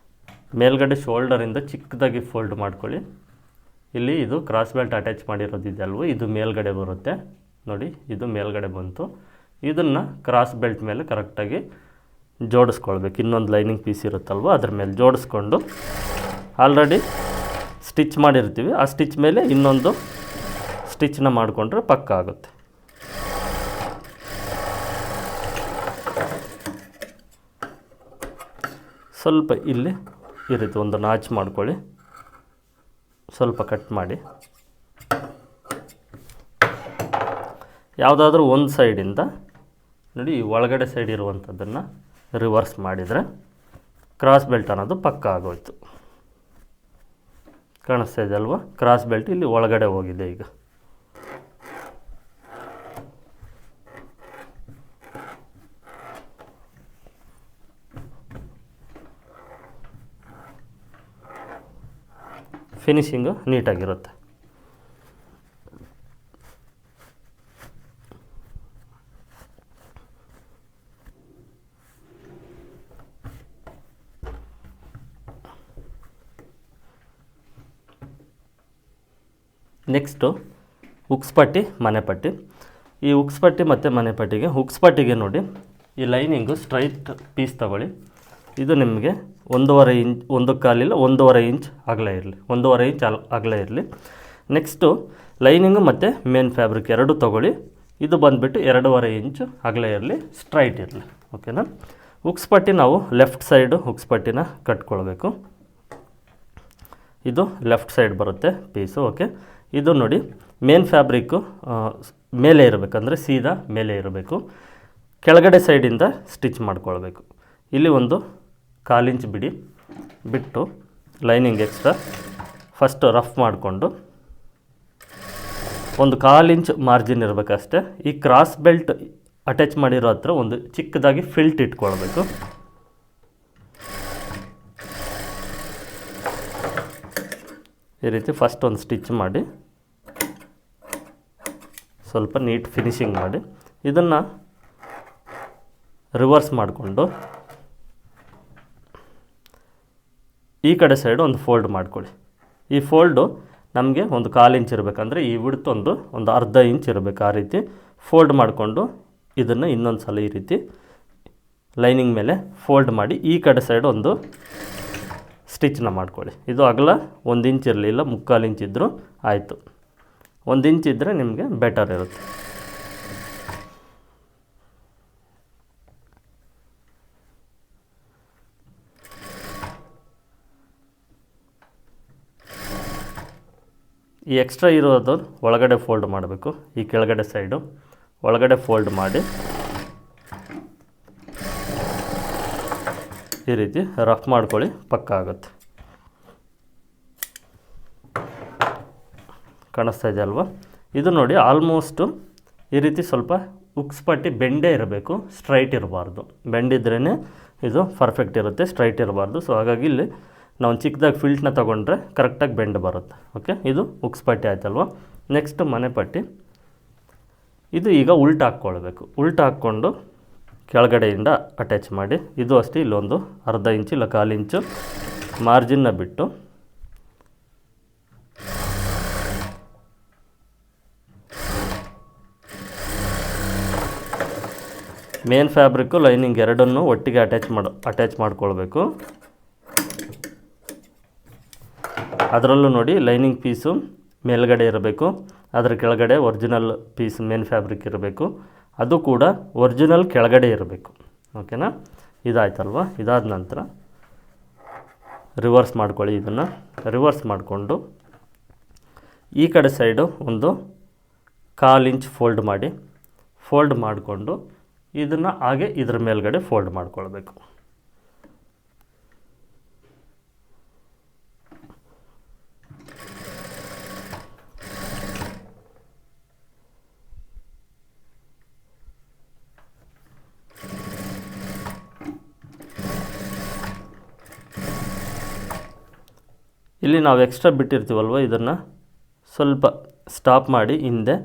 ಮೇಲ್ಗಡೆ ಶೋಲ್ಡರಿಂದ ಚಿಕ್ಕದಾಗಿ ಫೋಲ್ಡ್ ಮಾಡ್ಕೊಳ್ಳಿ. ಇಲ್ಲಿ ಇದು ಕ್ರಾಸ್ ಬೆಲ್ಟ್ ಅಟ್ಯಾಚ್ ಮಾಡಿರೋದಿದೆ ಅಲ್ವ, ಇದು ಮೇಲ್ಗಡೆ ಬರುತ್ತೆ ನೋಡಿ, ಇದು ಮೇಲ್ಗಡೆ ಬಂತು. ಇದನ್ನು ಕ್ರಾಸ್ ಬೆಲ್ಟ್ ಮೇಲೆ ಕರೆಕ್ಟಾಗಿ ಜೋಡಿಸ್ಕೊಳ್ಬೇಕು. ಇನ್ನೊಂದು ಲೈನಿಂಗ್ ಪೀಸ್ ಇರುತ್ತಲ್ವ ಅದ್ರ ಮೇಲೆ ಜೋಡಿಸ್ಕೊಂಡು ಆಲ್ರೆಡಿ ಸ್ಟಿಚ್ ಮಾಡಿರ್ತೀವಿ, ಆ ಸ್ಟಿಚ್ ಮೇಲೆ ಇನ್ನೊಂದು ಸ್ಟಿಚ್ನ ಮಾಡಿಕೊಂಡ್ರೆ ಪಕ್ಕ ಆಗುತ್ತೆ. ಸ್ವಲ್ಪ ಇಲ್ಲಿ ಈ ರೀತಿ ಒಂದು ನಾಚ್ ಮಾಡ್ಕೊಳ್ಳಿ, ಸ್ವಲ್ಪ ಕಟ್ ಮಾಡಿ. ಯಾವುದಾದ್ರೂ ಒಂದು ಸೈಡಿಂದ ನೋಡಿ ಈ ಒಳಗಡೆ ಸೈಡ್ ಇರುವಂಥದ್ದನ್ನು ರಿವರ್ಸ್ ಮಾಡಿದರೆ ಕ್ರಾಸ್ ಬೆಲ್ಟ್ ಅನ್ನೋದು ಪಕ್ಕ ಆಗೋಯ್ತು. ಕಾಣಿಸ್ತಾ ಇದೆ ಅಲ್ವಾ, ಕ್ರಾಸ್ ಬೆಲ್ಟ್ ಇಲ್ಲಿ ಒಳಗಡೆ ಹೋಗಿದೆ. ಈಗ ಫಿನಿಶಿಂಗು ನೀಟಾಗಿರುತ್ತೆ. ನೆಕ್ಸ್ಟು ಹುಕ್ಸ್ ಪಟ್ಟಿ ಮನೆ ಪಟ್ಟಿ. ಈ ಹುಕ್ಸ್ ಪಟ್ಟಿ ಮತ್ತು ಮನೆ ಪಟ್ಟಿಗೆ, ಹುಕ್ಸ್ ಪಟ್ಟಿಗೆ ನೋಡಿ ಈ ಲೈನಿಂಗು ಸ್ಟ್ರೈಟ್ ಪೀಸ್ ತಗೊಳ್ಳಿ. ಇದು ನಿಮಗೆ 1.5 ಇಂಚ್, 1.25 ಇಲ್ಲ 1.5 ಇಂಚ್ ಅಗಲ ಇರಲಿ, 1.5 ಇಂಚ್ ಅಗಲ ಇರಲಿ. ನೆಕ್ಸ್ಟು ಲೈನಿಂಗು ಮತ್ತು ಮೇನ್ ಫ್ಯಾಬ್ರಿಕ್ ಎರಡು ತೊಗೊಳ್ಳಿ. ಇದು ಬಂದುಬಿಟ್ಟು 2.5 ಇಂಚು ಅಗಲ ಇರಲಿ, ಸ್ಟ್ರೈಟ್ ಇರಲಿ. ಓಕೆನಾ. ಹುಕ್ಸ್ ಪಟ್ಟಿ ನಾವು ಲೆಫ್ಟ್ ಸೈಡು ಹುಕ್ಸ್ ಪಟ್ಟಿನ ಕಟ್ಕೊಳ್ಬೇಕು. ಇದು ಲೆಫ್ಟ್ ಸೈಡ್ ಬರುತ್ತೆ ಪೀಸು. ಓಕೆ. ಇದು ನೋಡಿ ಮೇನ್ ಫ್ಯಾಬ್ರಿಕ್ಕು ಮೇಲೆ ಇರಬೇಕಂದ್ರೆ ಸೀದಾ ಮೇಲೆ ಇರಬೇಕು. ಕೆಳಗಡೆ ಸೈಡಿಂದ ಸ್ಟಿಚ್ ಮಾಡ್ಕೊಳ್ಬೇಕು. ಇಲ್ಲಿ ಒಂದು 1/4 ಇಂಚ್ ಬಿಟ್ಟು ಲೈನಿಂಗ್ ಎಕ್ಸ್ಟ್ರಾ ಫಸ್ಟು ರಫ್ ಮಾಡಿಕೊಂಡು ಒಂದು 1/4 ಇಂಚ್ ಮಾರ್ಜಿನ್ ಇರಬೇಕಷ್ಟೇ. ಈ ಕ್ರಾಸ್ ಬೆಲ್ಟ್ ಅಟ್ಯಾಚ್ ಮಾಡಿರೋ ಹತ್ರ ಒಂದು ಚಿಕ್ಕದಾಗಿ ಫಿಲ್ಟ್ ಇಟ್ಕೊಳ್ಬೇಕು. ಈ ರೀತಿ ಫಸ್ಟ್ ಒಂದು ಸ್ಟಿಚ್ ಮಾಡಿ ಸ್ವಲ್ಪ ನೀಟ್ ಫಿನಿಶಿಂಗ್ ಮಾಡಿ ಇದನ್ನು ರಿವರ್ಸ್ ಮಾಡಿಕೊಂಡು ಈ ಕಡೆ ಸೈಡು ಒಂದು ಫೋಲ್ಡ್ ಮಾಡ್ಕೊಳ್ಳಿ. ಈ ಫೋಲ್ಡು ನಮಗೆ ಒಂದು 1/4 ಇಂಚ್ ಇರಬೇಕಂದ್ರೆ ಈ ವಿಡ್ತ್ ಒಂದು 1/2 ಇಂಚ್ ಇರಬೇಕು. ಆ ರೀತಿ ಫೋಲ್ಡ್ ಮಾಡಿಕೊಂಡು ಇದನ್ನು ಇನ್ನೊಂದು ಸಲ ಈ ರೀತಿ ಲೈನಿಂಗ್ ಮೇಲೆ ಫೋಲ್ಡ್ ಮಾಡಿ ಈ ಕಡೆ ಸೈಡ್ ಒಂದು ಸ್ಟಿಚ್ನ ಮಾಡ್ಕೊಳ್ಳಿ. ಇದು ಅಗಲ 1 ಇಂಚ್ ಇರಲಿಲ್ಲ, 3/4 ಇಂಚ್ ಇದ್ದರೂ ಆಯಿತು. 1 ಇಂಚ್ ಇದ್ದರೆ ನಿಮಗೆ ಬೆಟರ್ ಇರುತ್ತೆ. ಈ ಎಕ್ಸ್ಟ್ರಾ ಇರೋದು ಒಳಗಡೆ ಫೋಲ್ಡ್ ಮಾಡಬೇಕು. ಈ ಕೆಳಗಡೆ ಸೈಡು ಒಳಗಡೆ ಫೋಲ್ಡ್ ಮಾಡಿ ಈ ರೀತಿ ರಫ್ ಮಾಡ್ಕೊಳ್ಳಿ, ಪಕ್ಕ ಆಗುತ್ತೆ. ಕಾಣಿಸ್ತಾ ಇದೆ ಅಲ್ವಾ? ಇದು ನೋಡಿ ಆಲ್ಮೋಸ್ಟು ಈ ರೀತಿ ಸ್ವಲ್ಪ ಹುಕ್ಸ್ ಪಟ್ಟಿ ಬೆಂಡೇ ಇರಬೇಕು, ಸ್ಟ್ರೈಟ್ ಇರಬಾರ್ದು. ಬೆಂಡಿದ್ರೇ ಇದು ಪರ್ಫೆಕ್ಟ್ ಇರುತ್ತೆ, ಸ್ಟ್ರೈಟ್ ಇರಬಾರ್ದು. ಸೊ ಹಾಗಾಗಿ ಇಲ್ಲಿ ನಾವು ಚಿಕ್ಕದಾಗಿ ಫಿಲ್ಟ್ನ ತೊಗೊಂಡ್ರೆ ಕರೆಕ್ಟಾಗಿ ಬೆಂಡ್ ಬರುತ್ತೆ. ಓಕೆ. ಇದು ಹುಕ್ಸ್ ಪಟ್ಟಿ ಆಯ್ತಲ್ವ. ನೆಕ್ಸ್ಟ್ ಮನೆ ಪಟ್ಟಿ. ಇದು ಈಗ ಉಲ್ಟಾ ಹಾಕ್ಕೊಳ್ಬೇಕು. ಉಲ್ಟಾ ಹಾಕ್ಕೊಂಡು ಕೆಳಗಡೆಯಿಂದ ಅಟ್ಯಾಚ್ ಮಾಡಿ ಇದು ಅಷ್ಟೇ ಇಲ್ಲೊಂದು 1/2 ಇಂಚು ಇಲ್ಲ 1/4 ಇಂಚು ಮಾರ್ಜಿನ್ನ ಬಿಟ್ಟು ಮೇನ್ ಫ್ಯಾಬ್ರಿಕ್ಕು ಲೈನಿಂಗ್ ಎರಡನ್ನೂ ಒಟ್ಟಿಗೆ ಅಟ್ಯಾಚ್ ಮಾಡ್ಕೊಳ್ಬೇಕು. ಅದರಲ್ಲೂ ನೋಡಿ ಲೈನಿಂಗ್ ಪೀಸು ಮೇಲ್ಗಡೆ ಇರಬೇಕು, ಅದರ ಕೆಳಗಡೆ ಒರಿಜಿನಲ್ ಪೀಸ್ ಮೇನ್ ಫ್ಯಾಬ್ರಿಕ್ ಇರಬೇಕು. ಅದು ಕೂಡ ಒರಿಜಿನಲ್ ಕೆಳಗಡೆ ಇರಬೇಕು. ಓಕೆನಾ. ಇದಾಯ್ತಲ್ವ. ಇದಾದ ನಂತರ ರಿವರ್ಸ್ ಮಾಡ್ಕೊಳ್ಳಿ. ಇದನ್ನು ರಿವರ್ಸ್ ಮಾಡಿಕೊಂಡು ಈ ಕಡೆ ಸೈಡು ಒಂದು 1/4 ಇಂಚ್ ಫೋಲ್ಡ್ ಮಾಡಿಕೊಂಡು ಇದನ್ನು ಹಾಗೆ ಇದರ ಮೇಲ್ಗಡೆ ಫೋಲ್ಡ್ ಮಾಡ್ಕೊಳ್ಬೇಕು. ಇಲ್ಲಿ ನಾವು ಎಕ್ಸ್ಟ್ರಾ ಬಿಟ್ಟಿರ್ತೀವಲ್ವ, ಇದನ್ನು ಸ್ವಲ್ಪ ಸ್ಟಾಪ್ ಮಾಡಿ ಹಿಂದೆ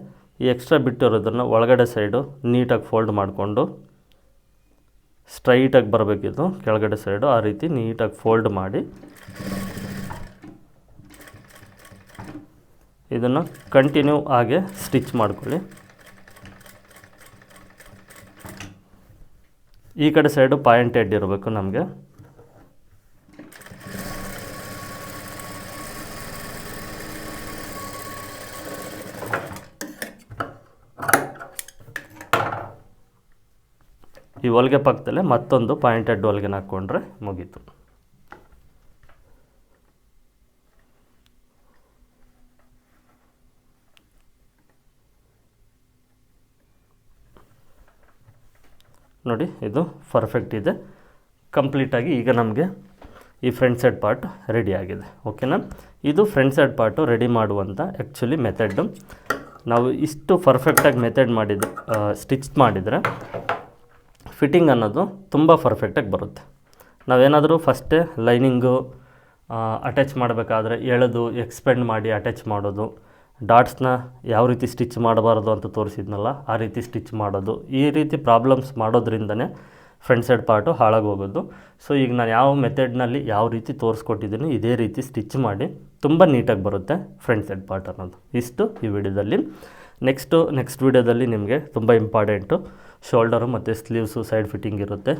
ಈ ಎಕ್ಸ್ಟ್ರಾ ಬಿಟ್ಟಿರೋದನ್ನು ಒಳಗಡೆ ಸೈಡು ನೀಟಾಗಿ ಫೋಲ್ಡ್ ಮಾಡಿಕೊಂಡು ಸ್ಟ್ರೈಟಾಗಿ ಬರಬೇಕಿದು ಕೆಳಗಡೆ ಸೈಡು. ಆ ರೀತಿ ನೀಟಾಗಿ ಫೋಲ್ಡ್ ಮಾಡಿ ಇದನ್ನು ಕಂಟಿನ್ಯೂ ಹಾಗೆ ಸ್ಟಿಚ್ ಮಾಡ್ಕೊಳ್ಳಿ. ಈ ಕಡೆ ಸೈಡು ಪಾಯಿಂಟ್ ಹೆಡ್ ಇರಬೇಕು ನಮಗೆ. ಈ ಹೊಲಿಗೆ ಪಕ್ಕದಲ್ಲೇ ಮತ್ತೊಂದು ಪಾಯಿಂಟ್ ಹೆಡ್ ಹೊಲಿಗೆನ ಹಾಕ್ಕೊಂಡ್ರೆ ಮುಗೀತು. ನೋಡಿ ಇದು ಪರ್ಫೆಕ್ಟ್ ಇದೆ, ಕಂಪ್ಲೀಟಾಗಿ. ಈಗ ನಮಗೆ ಈ ಫ್ರಂಟ್ ಸೈಡ್ ಪಾರ್ಟ್ ರೆಡಿ ಆಗಿದೆ. ಓಕೆನಾ. ಇದು ಫ್ರಂಟ್ ಸೈಡ್ ಪಾರ್ಟು ರೆಡಿ ಮಾಡುವಂಥ ಆ್ಯಕ್ಚುಲಿ ಮೆಥಡ್. ನಾವು ಇಷ್ಟು ಪರ್ಫೆಕ್ಟಾಗಿ ಸ್ಟಿಚ್ ಮಾಡಿದರೆ ಫಿಟ್ಟಿಂಗ್ ಅನ್ನೋದು ತುಂಬ ಪರ್ಫೆಕ್ಟಾಗಿ ಬರುತ್ತೆ. ನಾವೇನಾದರೂ ಫಸ್ಟೇ ಲೈನಿಂಗು ಅಟ್ಯಾಚ್ ಮಾಡಬೇಕಾದ್ರೆ ಎಳೆದು ಎಕ್ಸ್ಪೆಂಡ್ ಮಾಡಿ ಅಟ್ಯಾಚ್ ಮಾಡೋದು, ಡಾಟ್ಸ್ನ ಯಾವ ರೀತಿ ಸ್ಟಿಚ್ ಮಾಡಬಾರ್ದು ಅಂತ ತೋರಿಸಿದ್ನಲ್ಲ ಆ ರೀತಿ ಸ್ಟಿಚ್ ಮಾಡೋದು, ಈ ರೀತಿ ಪ್ರಾಬ್ಲಮ್ಸ್ ಮಾಡೋದ್ರಿಂದನೇ ಫ್ರಂಟ್ ಸೈಡ್ ಪಾರ್ಟು ಹಾಳಾಗಿ ಹೋಗೋದು. ಸೊ ಈಗ ನಾನು ಯಾವ ಮೆಥಡ್ನಲ್ಲಿ ಯಾವ ರೀತಿ ತೋರಿಸ್ಕೊಟ್ಟಿದ್ದೀನಿ ಇದೇ ರೀತಿ ಸ್ಟಿಚ್ ಮಾಡಿ ತುಂಬ ನೀಟಾಗಿ ಬರುತ್ತೆ ಫ್ರಂಟ್ ಸೈಡ್ ಪಾರ್ಟ್ ಅನ್ನೋದು. ಇಷ್ಟು ಈ ವಿಡಿಯೋದಲ್ಲಿ. ನೆಕ್ಸ್ಟ್ ವಿಡಿಯೋದಲ್ಲಿ ನಿಮಗೆ ತುಂಬ ಇಂಪಾರ್ಟೆಂಟು ಶೋಲ್ಡರು ಮತ್ತು ಸ್ಲೀವ್ಸು ಸೈಡ್ ಫಿಟ್ಟಿಂಗ್ ಇರುತ್ತೆ,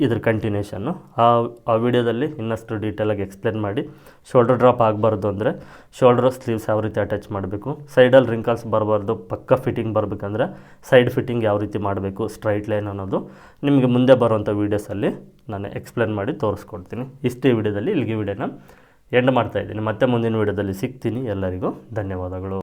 ಇದ್ರ ಕಂಟಿನ್ಯೂಷನ್ನು. ಆ ವಿಡಿಯೋದಲ್ಲಿ ಇನ್ನಷ್ಟು ಡೀಟೇಲಾಗಿ ಎಕ್ಸ್ಪ್ಲೇನ್ ಮಾಡಿ ಶೋಲ್ಡರ್ ಡ್ರಾಪ್ ಆಗಬಾರ್ದು ಅಂದರೆ ಶೋಲ್ಡರ್ ಸ್ಲೀವ್ಸ್ ಯಾವ ರೀತಿ ಅಟ್ಯಾಚ್ ಮಾಡಬೇಕು, ಸೈಡಲ್ಲಿ ರಿಂಕಲ್ಸ್ ಬರಬಾರ್ದು, ಪಕ್ಕ ಫಿಟ್ಟಿಂಗ್ ಬರಬೇಕಂದ್ರೆ ಸೈಡ್ ಫಿಟ್ಟಿಂಗ್ ಯಾವ ರೀತಿ ಮಾಡಬೇಕು, ಸ್ಟ್ರೈಟ್ ಲೈನ್ ಅನ್ನೋದು ನಿಮಗೆ ಮುಂದೆ ಬರುವಂಥ ವೀಡಿಯೋಸಲ್ಲಿ ನಾನು ಎಕ್ಸ್ಪ್ಲೇನ್ ಮಾಡಿ ತೋರಿಸ್ಕೊಡ್ತೀನಿ. ಇಷ್ಟೇ ವಿಡಿಯೋದಲ್ಲಿ ಇಲ್ಲಿಗೆ ವಿಡಿಯೋನ ಎಂಡ್ ಮಾಡ್ತಾಯಿದ್ದೀನಿ. ಮತ್ತೆ ಮುಂದಿನ ವಿಡಿಯೋದಲ್ಲಿ ಸಿಗ್ತೀನಿ. ಎಲ್ಲರಿಗೂ ಧನ್ಯವಾದಗಳು.